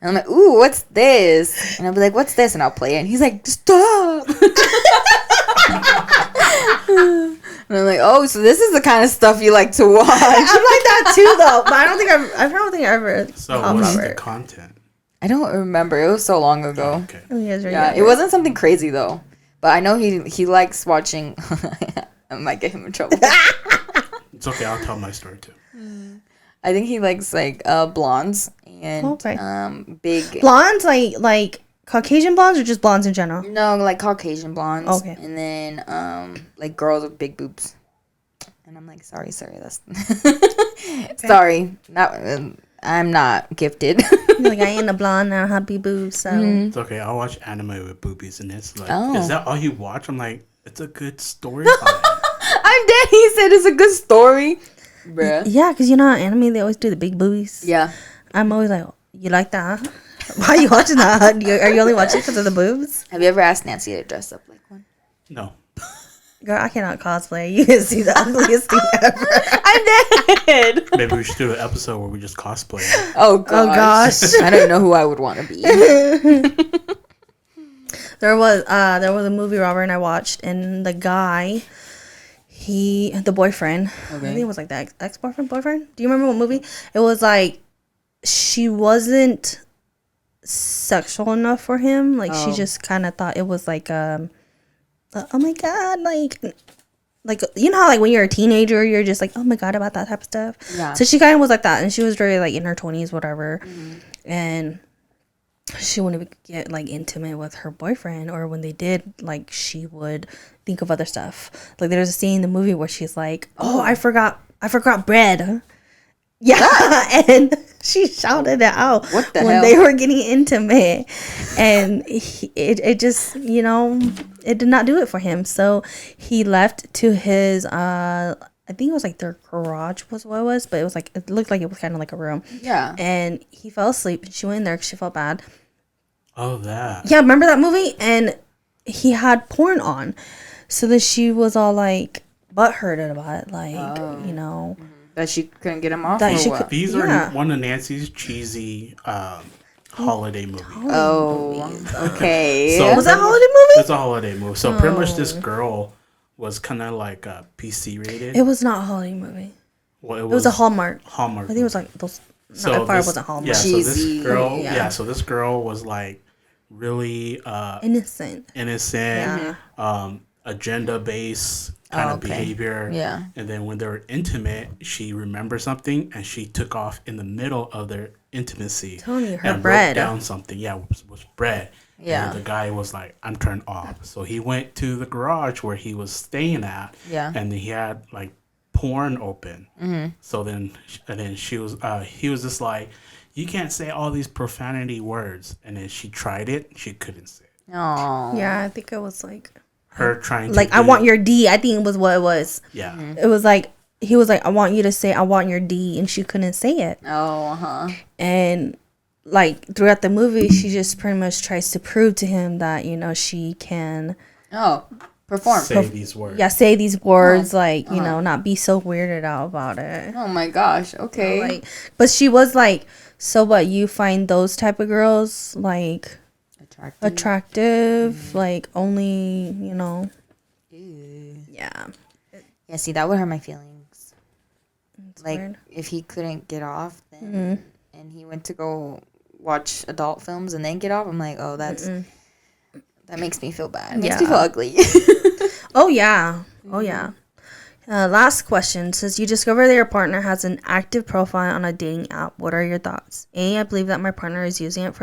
S2: I'm like, ooh, what's this? And I'll be like, what's this? And I'll play it. And he's like, stop. And I'm like, oh, so this is the kind of stuff you like to watch.
S1: I'm like that too, though. But I don't think I ever.
S3: So what's the content?
S2: I don't remember. It was so long ago.
S3: Okay.
S2: Yeah, it wasn't something crazy though. But I know he likes watching. I might get him in trouble.
S3: It's okay. I'll tell my story too.
S2: I think he likes like blondes and big
S1: blondes, like Caucasian blondes or just blondes in general?
S2: No, like Caucasian blondes.
S1: Okay.
S2: And then like girls with big boobs. And I'm like, sorry, that's sorry, not I'm not gifted.
S1: Like I ain't a blonde, I don't have big boobs, so
S3: It's okay. I'll watch anime with boobies, and it's like, is that all you watch? I'm like, it's a good storyline.
S2: I'm dead. He said it's a good story. Bruh.
S1: Yeah, because you know how anime they always do the big boobies.
S2: Yeah.
S1: I'm always like, you like that? Why are you watching that? Are you only watching because of the boobs?
S2: Have you ever asked Nancy to dress up like one?
S3: No.
S1: Girl, I cannot cosplay. You can see the ugliest thing ever.
S2: I'm dead.
S3: Maybe we should do an episode where we just cosplay.
S2: Oh gosh. I don't know who I would want to be.
S1: There was a movie Robert and I watched, and the guy, the boyfriend, I think it was like the ex-boyfriend, boyfriend. Do you remember what movie? It was like she wasn't sexual enough for him. Like she just kind of thought it was like oh my god, like you know how like when you're a teenager you're just like, oh my god, about that type of stuff.
S2: Yeah.
S1: So she kind of was like that, and she was very like in her 20s, whatever, and she wouldn't get like intimate with her boyfriend, or when they did, like she would think of other stuff. Like there's a scene in the movie where she's like, oh, I forgot bread. Yeah, and she shouted it out
S2: what the
S1: when
S2: hell?
S1: they were getting intimate, and it just, you know, it did not do it for him. So he left to his I think it was like their garage was what it was, but it was like, it looked like it was kind of like a room.
S2: Yeah.
S1: And he fell asleep. She went in there because she felt bad.
S3: Oh, that.
S1: Yeah, remember that movie? And he had porn on. So then she was all like butthurt about it, like, you know.
S2: That she couldn't get him off.
S1: That
S2: Or
S1: she
S2: what?
S1: could-
S3: These
S1: Yeah.
S3: are one of Nancy's cheesy holiday movies.
S2: Oh, okay.
S3: So-
S1: Was that a holiday movie?
S3: It's a holiday movie. So pretty much this girl was kind of like PC rated.
S1: It was not a holiday movie.
S3: Well,
S1: It was a Hallmark.
S3: Hallmark.
S1: I think it was like those.
S3: So
S1: not far, it
S3: this-
S1: wasn't Hallmark.
S3: Yeah, so
S2: Cheesy.
S3: this girl,
S1: Yeah.
S3: so this girl was like really
S1: Innocent.
S3: innocent, agenda based kind of
S2: okay.
S3: behavior.
S2: Yeah.
S3: And then when they were intimate, she remembered something and she took off in the middle of their intimacy.
S1: Telling you, her
S3: and
S1: bread.
S3: wrote down something. Yeah, was bread.
S2: Yeah.
S3: And the guy was like, I'm turned off. So he went to the garage where he was staying at.
S2: Yeah.
S3: And he had like porn open. So then, and then he was just like, you can't say all these profanity words. And then she tried it. She couldn't say it.
S2: Oh.
S1: Yeah, I think it was like
S3: Her trying to
S1: like I want your D. I think it was what it was.
S3: Yeah.
S1: It was like he was like, I want you to say I want your D, and she couldn't say it.
S2: Oh.
S1: And like throughout the movie, she just pretty much tries to prove to him that she can.
S2: Oh. Perform.
S3: Say these words.
S1: Yeah, say these words, like, not be so weirded out about it.
S2: Oh my gosh. Okay.
S1: Like, but she was like, so what, you find those type of girls, like, attractive like, only, yeah.
S2: Yeah, see, that would hurt my feelings.
S1: It's
S2: Like,
S1: weird.
S2: if he couldn't get off, then, and he went to go watch adult films and then get off, I'm like, oh, that makes me feel bad. It makes me feel ugly.
S1: Oh, yeah. Oh, yeah. Last question says, you discover that your partner has an active profile on a dating app. What are your thoughts? A, I believe that my partner is using it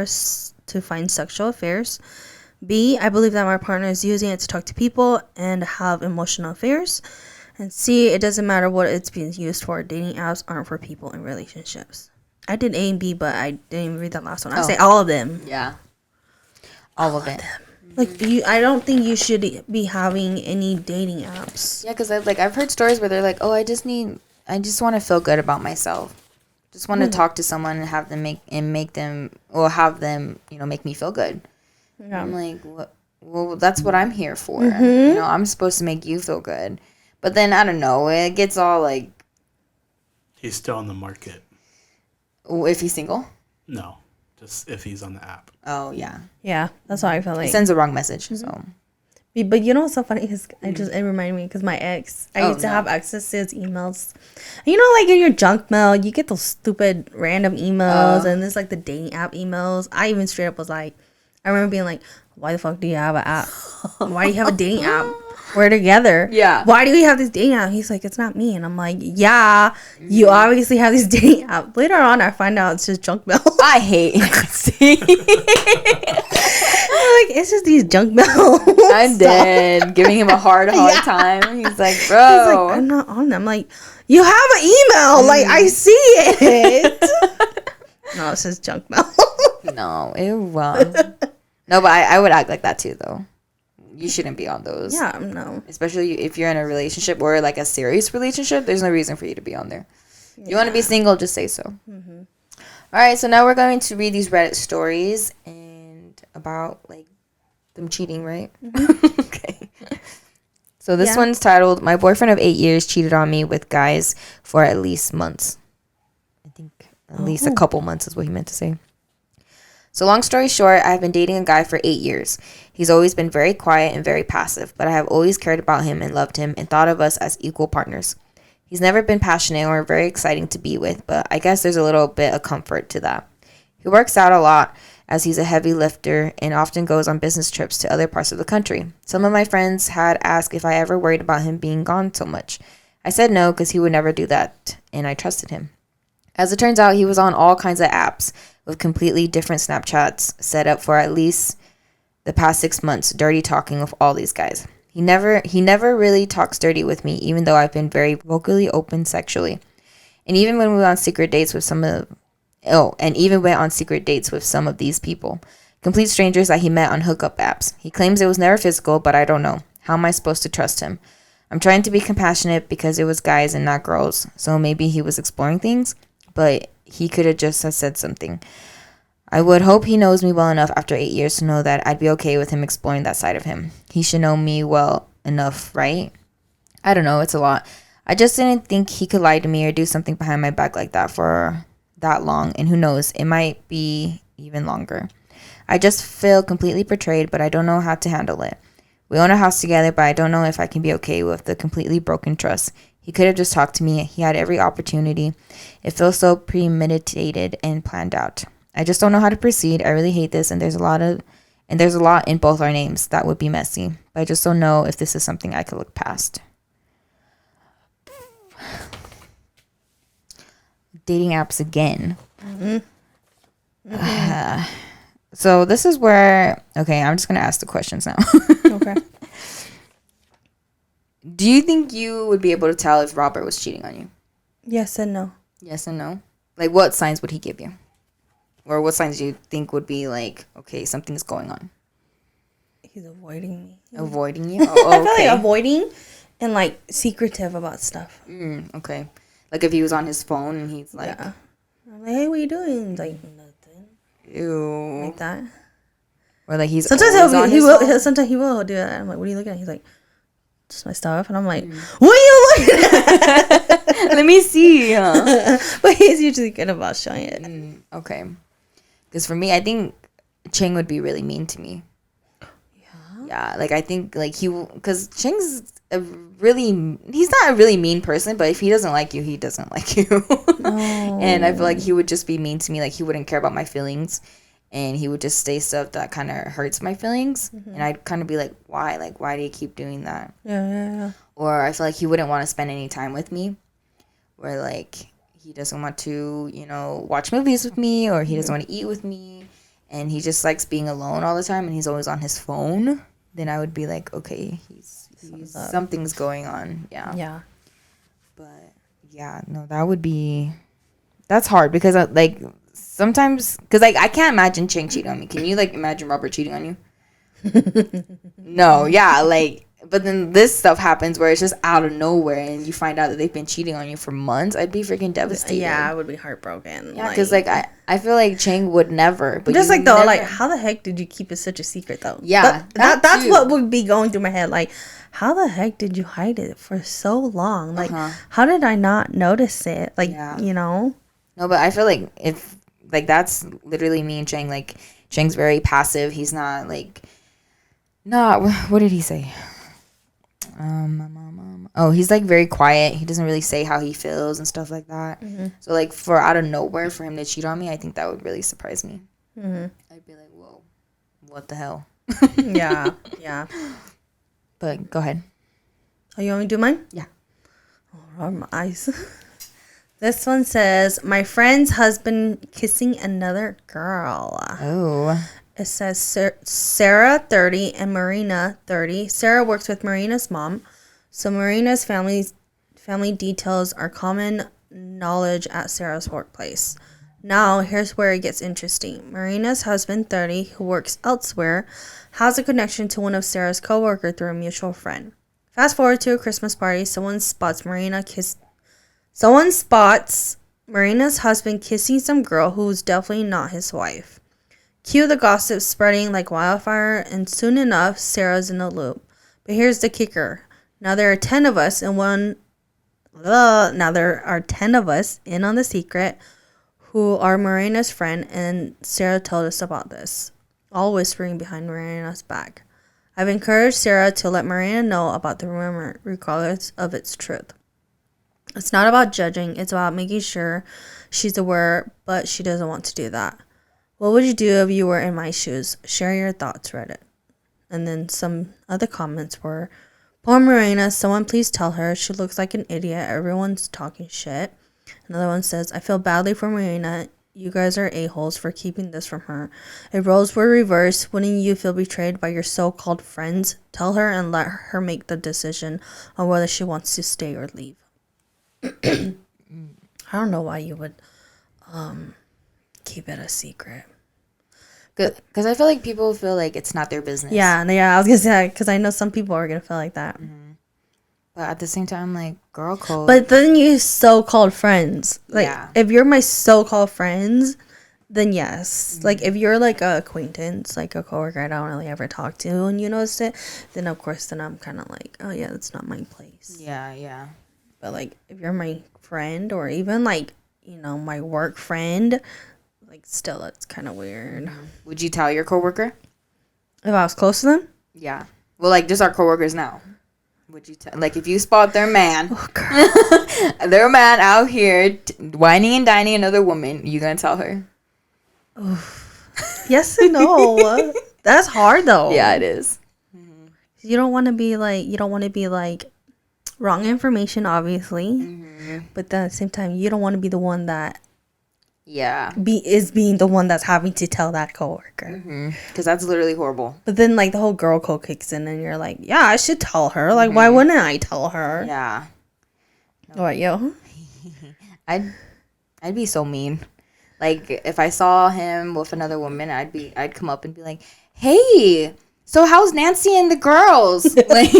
S1: to find sexual affairs. B, I believe that my partner is using it to talk to people and have emotional affairs. And C, it doesn't matter what it's being used for. Dating apps aren't for people in relationships. I did A and B, but I didn't even read that last one. I say all of them.
S2: Yeah. All of it.
S1: Like, I don't think you should be having any dating apps.
S2: Yeah, because I've heard stories where they're like, oh, I just want to feel good about myself. Just want to talk to someone and have them make them make me feel good. Yeah. I'm like, what? Well, that's what I'm here for. I'm supposed to make you feel good. But then I don't know, it gets all like.
S3: He's still on the market.
S2: If he's single.
S3: No, just if he's on the app.
S2: Oh yeah.
S1: Yeah, that's what I feel like.
S2: It sends the wrong message. So.
S1: But what's so funny is it reminded me because my ex, I used to have access to his emails. Like in your junk mail, you get those stupid random emails, and there's like the dating app emails. I even straight up was like, I remember being like, why the fuck do you have an app? Why do you have a dating app? We're together. Yeah. Why do we have this dating app? He's like, it's not me. And I'm like, yeah, you obviously have this dating app. Later on, I find out it's just junk mail.
S2: I hate
S1: like, it's just these junk mail.
S2: I'm dead. Giving him a hard time. He's like, bro.
S1: He's like, I'm not on them. I'm like, you have an email. Like, I see it. No, it's just junk mail.
S2: No, ew. No, but I would act like that too, though. You shouldn't be on those.
S1: Yeah, no.
S2: Especially if you're in a relationship or like a serious relationship, there's no reason for you to be on there. If you want to be single, just say so. Mm-hmm. All right, so now we're going to read these Reddit stories and about like them cheating, right? Mm-hmm. Okay. So this one's titled, "My boyfriend of 8 years cheated on me with guys for at least months." I think at least a couple months is what he meant to say. So long story short, I've been dating a guy for 8 years. He's always been very quiet and very passive, but I have always cared about him and loved him and thought of us as equal partners. He's never been passionate or very exciting to be with, but I guess there's a little bit of comfort to that. He works out a lot as he's a heavy lifter and often goes on business trips to other parts of the country. Some of my friends had asked if I ever worried about him being gone so much. I said no because he would never do that, and I trusted him. As it turns out, he was on all kinds of apps with completely different Snapchats set up for at least the past 6 months, dirty talking with all these guys. He never really talks dirty with me, even though I've been very vocally open sexually. And even when we went on secret dates with some of these people. Complete strangers that he met on hookup apps. He claims it was never physical, but I don't know. How am I supposed to trust him? I'm trying to be compassionate because it was guys and not girls, so maybe he was exploring things, but he could have just said something. I would hope he knows me well enough after 8 years to know that I'd be okay with him exploring that side of him. He should know me well enough, right? I don't know, it's a lot. I just didn't think he could lie to me or do something behind my back like that for that long, and who knows, it might be even longer. I just feel completely betrayed, but I don't know how to handle it. We own a house together, but I don't know if I can be okay with the completely broken trust. He could have just talked to me. He had every opportunity. It feels so premeditated and planned out. I just don't know how to proceed. I really hate this, and there's a lot in both our names that would be messy. But I just don't know if this is something I could look past. Dating apps again. Mm-hmm. So this is where, okay, I'm just going to ask the questions now.
S1: Okay.
S2: Do you think you would be able to tell if Robert was cheating on you?
S1: Yes and no.
S2: Yes and no. Like, what signs would he give you? Or what signs do you think would be like, okay, something's going on?
S1: He's avoiding me.
S2: Avoiding you?
S1: I
S2: Oh,
S1: feel
S2: okay.
S1: like avoiding and like secretive about stuff.
S2: Okay. Like if he was on his phone and he's like,
S1: Yeah. I'm like, hey, what you doing? He's like, nothing.
S2: ew.
S1: Like that.
S2: Or like he's
S1: Sometimes
S2: always on his phone.
S1: Sometimes he will do that. I'm like, what are you looking at? He's like, just my stuff. And I'm like, what are you looking at?
S2: Let me see. Huh?
S1: But he's usually good about showing it.
S2: Okay. Because for me, I think Cheng would be really mean to me. Yeah, like I think like because Cheng's he's not a really mean person, but if he doesn't like you, he doesn't like you. And I feel like he would just be mean to me, like he wouldn't care about my feelings, and he would just say stuff that kind of hurts my feelings, and I'd kind of be like, why do you keep doing that?
S1: Yeah.
S2: Or I feel like he wouldn't want to spend any time with me, where like he doesn't want to, watch movies with me, or he doesn't want to eat with me, and he just likes being alone all the time, and he's always on his phone. Then I would be like, okay, something's going on. Yeah. But yeah, no, that's hard because sometimes, because like I can't imagine Cheng cheating on me. Can you like imagine Robert cheating on you? No, yeah, like, but then this stuff happens where it's just out of nowhere and you find out that they've been cheating on you for months. I'd be freaking devastated.
S1: Yeah, I would be heartbroken.
S2: Yeah, because like I feel like Cheng would never. But
S1: just like though, like how the heck did you keep it such a secret though?
S2: Yeah,
S1: that's what would be going through my head. Like, how the heck did you hide it for so long? Like, how did I not notice it? Like, No,
S2: but I feel like if like that's literally me and Cheng. Like Cheng's very passive. He's not like. What did he say? He's like very quiet. He doesn't really say how he feels and stuff like that. So like for out of nowhere for him to cheat on me, I think that would really surprise me. I'd be like, whoa, what the hell?
S1: Yeah.
S2: But go ahead.
S1: Oh, you want me to do mine?
S2: Yeah.
S1: Oh, my eyes. This one says, my friend's husband kissing another girl.
S2: Oh.
S1: It says Sarah, 30, and Marina, 30. Sarah works with Marina's mom, so Marina's family details are common knowledge at Sarah's workplace. Now, here's where it gets interesting. Marina's husband, 30, who works elsewhere, has a connection to one of Sarah's coworkers through a mutual friend. Fast forward to a Christmas party, someone spots Marina's husband kissing some girl who's definitely not his wife. Cue the gossip spreading like wildfire, and soon enough, Sarah's in the loop. But here's the kicker. Now there are 10 of us in on the secret who are Marina's friend, and Sarah told us about this, all whispering behind Marina's back. I've encouraged Sarah to let Marina know about the rumor, regardless of its truth. It's not about judging, it's about making sure she's aware, but she doesn't want to do that. What would you do if you were in my shoes? Share your thoughts, Reddit. And then some other comments were, poor Marina, someone please tell her. She looks like an idiot. Everyone's talking shit. Another one says, I feel badly for Marina. You guys are a-holes for keeping this from her. If roles were reversed, wouldn't you feel betrayed by your so-called friends? Tell her and let her make the decision on whether she wants to stay or leave. I don't know why you would keep it a secret.
S2: Because I feel like people feel like it's not their business.
S1: Yeah, I was gonna say because I know some people are gonna feel like that.
S2: But at the same time, like, girl code.
S1: But then you so-called friends. Like, if you're my so-called friends, then yes. Like, if you're like a acquaintance, like a coworker I don't really ever talk to, and you notice it, then of course, then I'm kind of like, oh yeah, that's not my place.
S2: Yeah.
S1: But like, if you're my friend, or even like, my work friend. Like, still, it's kind of weird.
S2: Would you tell your coworker?
S1: If I was close to them?
S2: Yeah. Well, like, just our coworkers now. Would you tell? Like, if you spot their man, their man out here whining and dining another woman, you gonna tell her?
S1: Yes and no. That's hard though.
S2: Yeah, it is.
S1: You don't want to be like wrong information, obviously. But then at the same time, you don't want to be the one that
S2: Yeah.
S1: is being the one that's having to tell that coworker.
S2: Because that's literally horrible.
S1: But then like the whole girl code kicks in, and you're like, yeah, I should tell her. Like, why wouldn't I tell her?
S2: Yeah.
S1: What, yo?
S2: I'd be so mean. Like if I saw him with another woman, I'd come up and be like, "Hey, so how's Nancy and the girls? Like,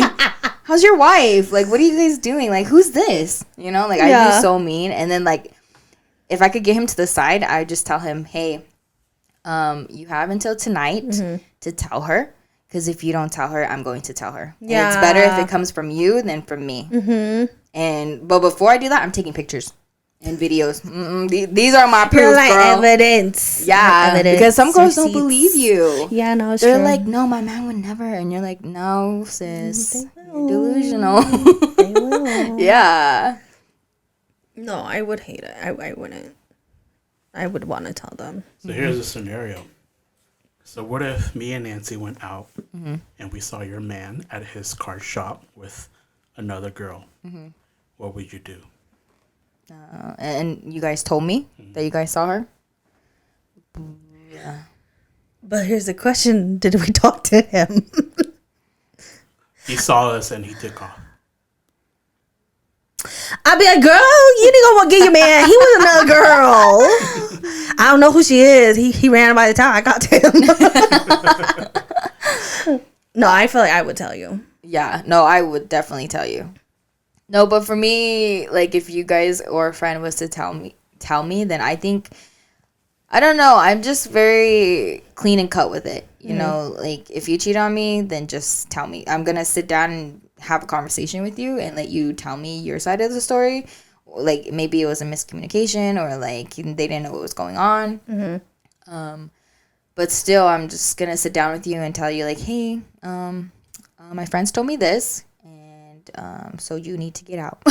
S2: how's your wife? Like, what are you guys doing? Like, who's this? You know, like I'd be so mean." And then like, if I could get him to the side, I'd just tell him, "Hey, you have until tonight to tell her. Because if you don't tell her, I'm going to tell her. Yeah, and it's better if it comes from you than from me." But before I do that, I'm taking pictures and videos. These are my proof,
S1: like
S2: girl.
S1: Evidence.
S2: Yeah,
S1: Evidence,
S2: because some girls
S1: receipts.
S2: don't believe you.
S1: Yeah, no, it's
S2: They're
S1: true.
S2: like, "No, my man would never," and you're like, "No, sis, you're delusional."
S1: They will.
S2: Yeah.
S1: No, I would hate it. I wouldn't. I would want to tell them.
S3: So here's a scenario. So what if me and Nancy went out and we saw your man at his car shop with another girl? What would you do?
S2: And you guys told me that you guys saw her? Yeah.
S1: But here's the question: did we talk to him?
S3: He saw us and he took off.
S1: I'd be like, girl, you didn't go get your man. He was another girl. I don't know who she is. He ran by the time I got to him. No, I feel like I would tell you.
S2: Yeah. No, I would definitely tell you. No, but for me, like if you guys or a friend was to tell me, then I think, I don't know, I'm just very clean and cut with it. You know, like if you cheat on me, then just tell me. I'm going to sit down and have a conversation with you and let you tell me your side of the story. Like maybe it was a miscommunication or like they didn't know what was going on. But still, I'm just going to sit down with you and tell you like, hey, my friends told me this. So you need to get out.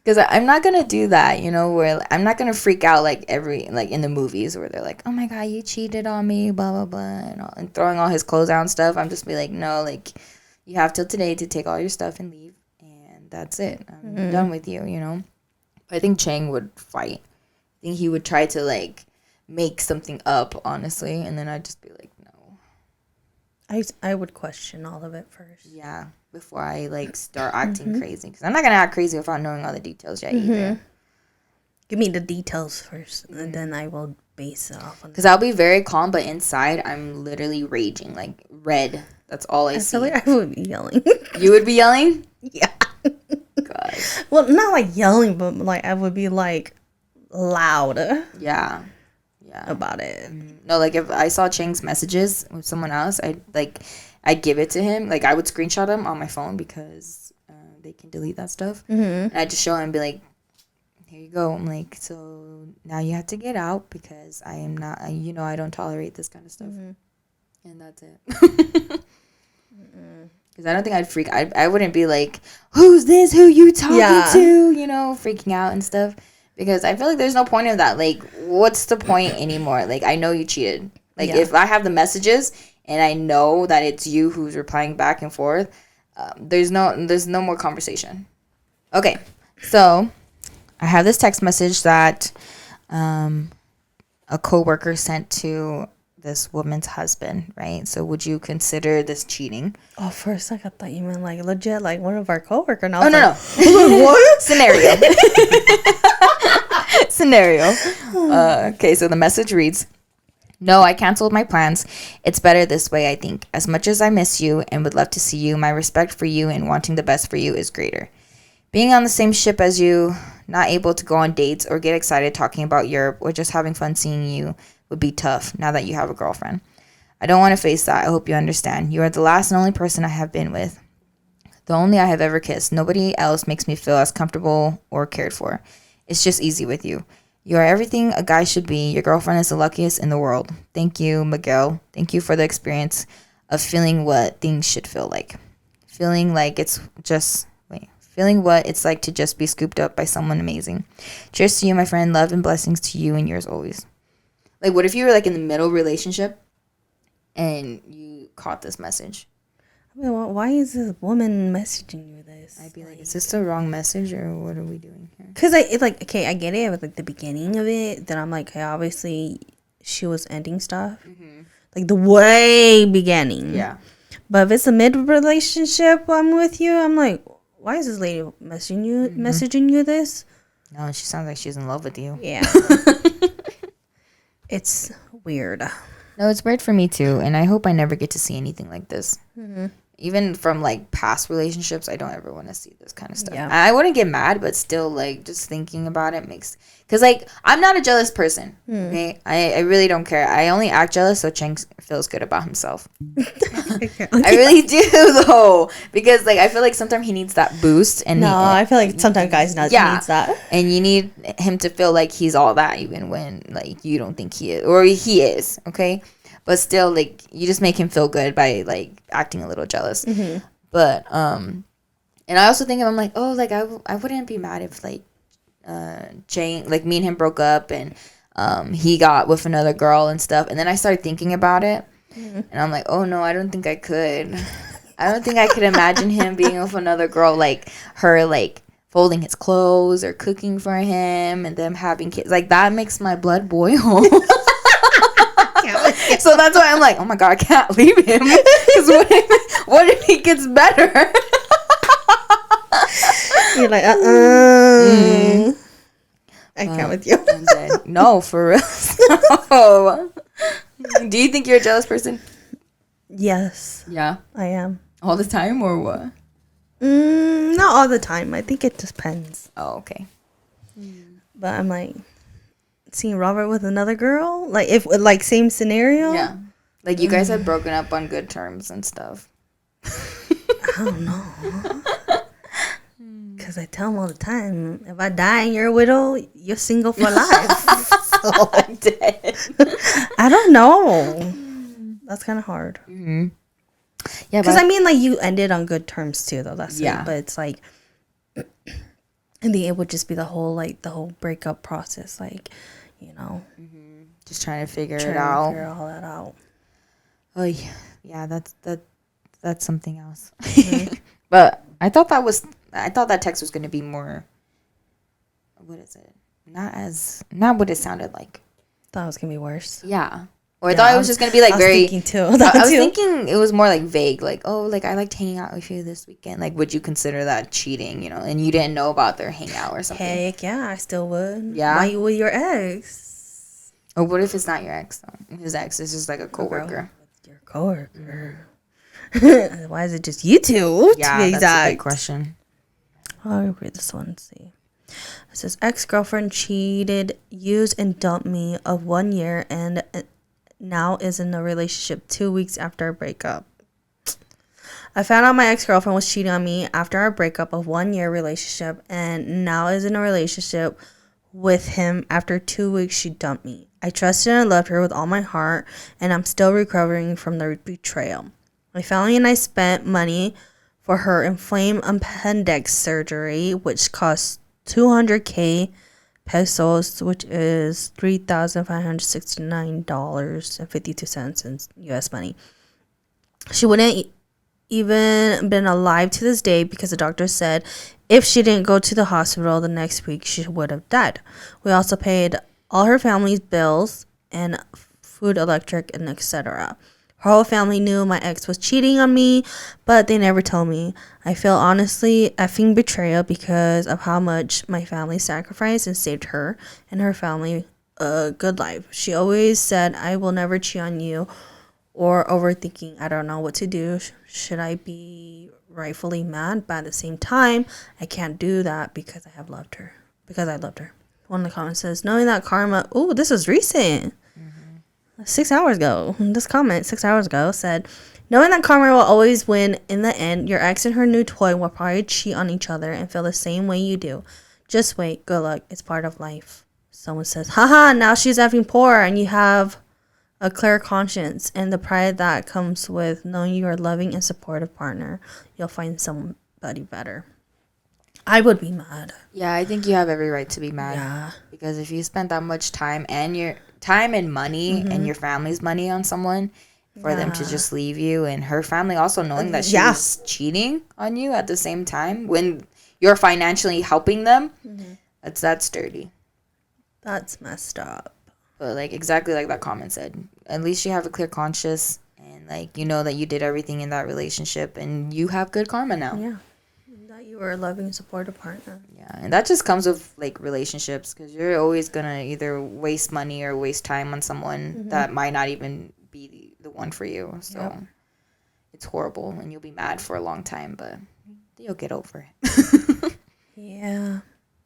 S2: Because I'm not going to do that, you know, where I'm not going to freak out like in the movies where they're like, "Oh my God, you cheated on me, blah, blah, blah," and throwing all his clothes out and stuff. I'm just be like, no, like you have till today to take all your stuff and leave. And that's it. I'm done with you, you know. I think Chang would fight. I think he would try to like make something up, honestly. And then I'd just be like, no.
S1: I would question all of it first.
S2: Yeah, before I like start acting crazy, because I'm not gonna act crazy without knowing all the details yet either.
S1: Give me the details first, and then I will base it off on.
S2: Because I'll be very calm, but inside I'm literally raging, like red. That's all I see.
S1: feel like I would be yelling.
S2: You would be yelling?
S1: Yeah.
S2: God.
S1: Well, not like yelling, but like I would be like loud.
S2: Yeah.
S1: About it.
S2: No, like if I saw Chang's messages with someone else, I'd give it to him. Like I would screenshot them on my phone because they can delete that stuff. And I'd just show him and be like, "Here you go." I'm like, "So now you have to get out because I am not, I don't tolerate this kind of stuff." And that's it. Because I don't think I'd freak. I wouldn't be like, "Who's this? Who you talking to?" Freaking out and stuff. Because I feel like there's no point in that. Like, what's the point anymore? Like, I know you cheated. Like, if I have the messages and I know that it's you who's replying back and forth, there's no more conversation. Okay, so I have this text message that a coworker sent to this woman's husband, right? So would you consider this cheating?
S1: Oh, for a second, I thought you meant like legit, like one of our coworkers.
S2: Oh, no. What? Scenario. Okay, so the message reads, "No, I canceled my plans. It's better this way, I think. As much as I miss you and would love to see you, my respect for you and wanting the best for you is greater. Being on the same ship as you, not able to go on dates or get excited talking about Europe or just having fun seeing you would be tough now that you have a girlfriend. I don't want to face that. I hope you understand. You are the last and only person I have been with. The only I have ever kissed. Nobody else makes me feel as comfortable or cared for. It's just easy with you. You are everything a guy should be. Your girlfriend is the luckiest in the world. Thank you, Miguel. Thank you for the experience of feeling what things should feel like. Feeling what it's like to just be scooped up by someone amazing. Cheers to you, my friend. Love and blessings to you and yours always." Like, what if you were like in the middle relationship and you caught this message?
S1: I mean, why is this woman messaging you this?
S2: I'd be like, is this the wrong message or what are we doing here?
S1: Because it's like, okay, I get it with like the beginning of it. Then I'm like, okay, obviously she was ending stuff. Like the way beginning.
S2: Yeah.
S1: But if it's a mid relationship, I'm with you. I'm like, why is this lady messaging you this?
S2: No, she sounds like she's in love with you.
S1: Yeah. It's weird.
S2: No, it's weird for me too, and I hope I never get to see anything like this. Even from like past relationships, I don't ever want to see this kind of stuff.
S1: Yeah.
S2: I wouldn't get mad, but still, like, just thinking about it makes, because like I'm not a jealous person. Okay, I really don't care. I only act jealous so Cheng feels good about himself. I really do though, because like I feel like sometimes he needs that boost, and
S1: I feel like sometimes guys needs that.
S2: and you need him to feel like he's all that, even when like you don't think he is, or he is. Okay. But still, like, you just make him feel good by, like, acting a little jealous. But, and I also think, I'm like, oh, like, I wouldn't be mad if, like, Jane, like, me and him broke up and he got with another girl and stuff. And then I started thinking about it. And I'm like, oh, no, I don't think I could. I don't think I could imagine him being with another girl, like, her, like, folding his clothes or cooking for him and them having kids. Like, that makes my blood boil. So that's why I'm like, oh my god, I can't leave him. Because what if he gets better?
S1: You're like, I can't with you.
S2: No, for real. No. Do you think you're a jealous person?
S1: Yes,
S2: Yeah.
S1: I am.
S2: All the time or what?
S1: Not all the time. I think it depends.
S2: Oh, okay.
S1: But I'm like, seeing Robert with another girl, like if like same scenario.
S2: Yeah. Like you guys had broken up on good terms and stuff.
S1: I don't know. Because I tell him all the time, if I die and you're a widow, you're single for life. So,
S2: I'm dead.
S1: I don't know. That's kind of hard.
S2: Yeah,
S1: Because I mean, like you ended on good terms too, though. That's
S2: Yeah.
S1: it. But it's like, and then it would just be the whole breakup process, like, you know,
S2: just trying to figure
S1: trying
S2: it
S1: to
S2: out.
S1: figure all that out.
S2: Oh yeah, that's something else. But I thought that text was going to be more. What is it? Not what it sounded like.
S1: Thought it was gonna be worse.
S2: Yeah. Or I thought it was just going to be like
S1: I was
S2: very.
S1: thinking too.
S2: I was thinking it was more like vague, like, oh, like I liked hanging out with you this weekend. Like, would you consider that cheating? You know, and you didn't know about their hangout or something.
S1: Heck yeah, I still would.
S2: Yeah?
S1: Why you with your ex?
S2: Or what if it's not your ex though? His ex is just like a coworker.
S1: Your coworker. Why is it just you two?
S2: Yeah,
S1: to be
S2: that's a
S1: exact.
S2: big question.
S1: I'll read this one. See. It says ex-girlfriend cheated, used, and dumped me of 1 year, and now is in a relationship 2 weeks after our breakup. I found out my ex-girlfriend was cheating on me after our breakup of 1 year relationship, and now is in a relationship with him. After 2 weeks, she dumped me. I trusted and loved her with all my heart, and I'm still recovering from the betrayal. My family and I spent money for her inflamed appendix surgery, which cost 200K pesos, which is $3,569.52 in US money. She wouldn't even been alive to this day because the doctor said if she didn't go to the hospital the next week, she would have died. We also paid all her family's bills and food, electric, and etc. Her whole family knew my ex was cheating on me, but they never told me. I feel honestly effing betrayal because of how much my family sacrificed and saved her and her family a good life. She always said, I will never cheat on you, or overthinking. I don't know what to do. Should I be rightfully mad? But at the same time, I can't do that because I loved her. One of the comments says, knowing that karma, oh, this is recent. 6 hours ago. This comment 6 hours ago said, knowing that karma will always win in the end, your ex and her new toy will probably cheat on each other and feel the same way you do. Just wait. Good luck. It's part of life. Someone says, haha, now she's effing poor and you have a clear conscience and the pride that comes with knowing you are a loving and supportive partner. You'll find somebody better. I would be mad.
S2: Yeah, I think you have every right to be mad.
S1: Yeah.
S2: Because if you spent that much time and your time and money and your family's money on someone, for them to just leave you, and her family also knowing that she
S1: Yeah.
S2: was cheating on you at the same time when you're financially helping them. That's dirty.
S1: That's messed up.
S2: But like exactly like that comment said, at least you have a clear conscience, and like you know that you did everything in that relationship, and you have good karma now.
S1: Yeah. That you were a loving, supportive partner.
S2: Yeah, and that just comes with like relationships, because you're always gonna either waste money or waste time on someone that might not even be the one for you. So it's horrible, and you'll be mad for a long time, but you'll get over it.
S1: Yeah.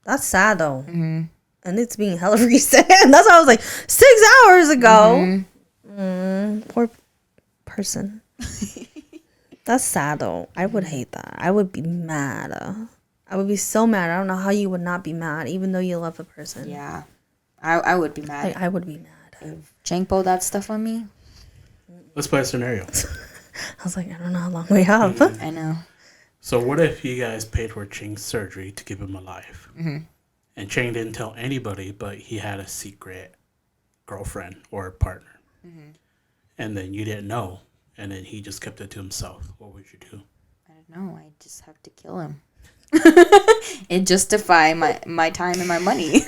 S1: That's sad, though. And it's being hella recent. That's why I was like, 6 hours ago. Poor person. That's sad, though. I would hate that. I would be mad. I would be so mad. I don't know how you would not be mad, even though you love a person.
S2: Yeah, I would be mad.
S1: I would be mad.
S2: If Cenk pulled that stuff on me.
S3: Let's play a scenario.
S1: I was like, I don't know how long we have.
S2: I know.
S3: So what if you guys paid for Ching's surgery to keep him alive? And Ching didn't tell anybody, but he had a secret girlfriend or partner. And then you didn't know, and then he just kept it to himself. What would you do?
S2: I don't know. I just have to kill him. It justify my time and my money.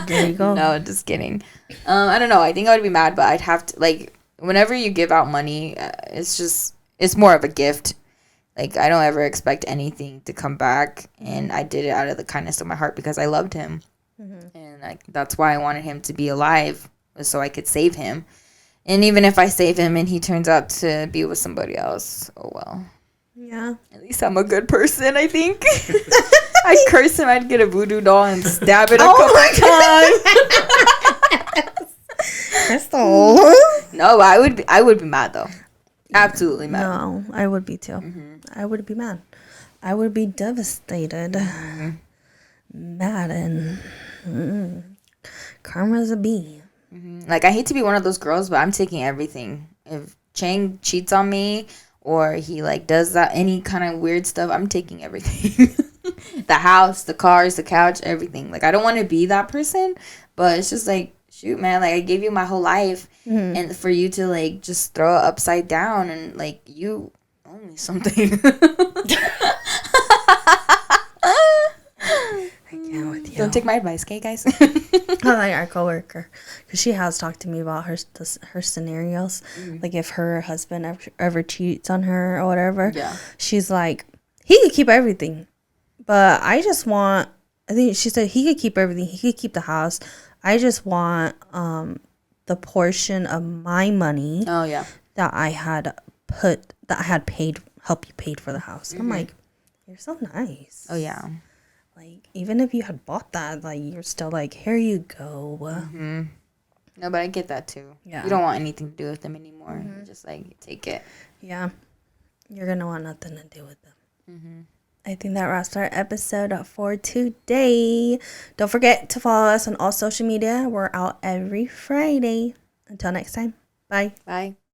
S1: There you go.
S2: No, just kidding. I don't know. I think I would be mad, but I'd have to, like, whenever you give out money, it's more of a gift. Like, I don't ever expect anything to come back, and I did it out of the kindness of my heart because I loved him. And like that's why I wanted him to be alive, was so I could save him. And even if I save him and he turns out to be with somebody else, oh well.
S1: Yeah.
S2: At least I'm a good person, I think. I'd curse him. I'd get a voodoo doll and stab it a couple times.
S1: Krystal.
S2: No, I would be mad though. Absolutely mad.
S1: No, I would be too. I would be mad. I would be devastated. Mad and karma's a bee.
S2: Like, I hate to be one of those girls, but I'm taking everything. If Chang cheats on me or he like does that any kind of weird stuff, I'm taking everything. The house, the cars, the couch, everything. Like, I don't want to be that person, but it's just like, shoot, man, like I gave you my whole life, and for you to like just throw it upside down, and like you owe me something.
S1: I can't with you.
S2: Don't take my advice, okay, guys?
S1: I like our coworker, because she has talked to me about her scenarios. Like if her husband ever cheats on her or whatever, she's like, he could keep everything, but I just want. I think she said he could keep everything. He could keep the house. I just want the portion of my money.
S2: Oh yeah.
S1: That I had paid, help you paid for the house. I'm like, you're so nice.
S2: Oh yeah.
S1: Like, even if you had bought that, like, you're still like, here you go.
S2: No, but I get that too.
S1: Yeah.
S2: You don't want anything to do with them anymore. You just like take it.
S1: Yeah. You're going to want nothing to do with them. I think that wraps our episode for today. Don't forget to follow us on all social media. We're out every Friday. Until next time. Bye.
S2: Bye.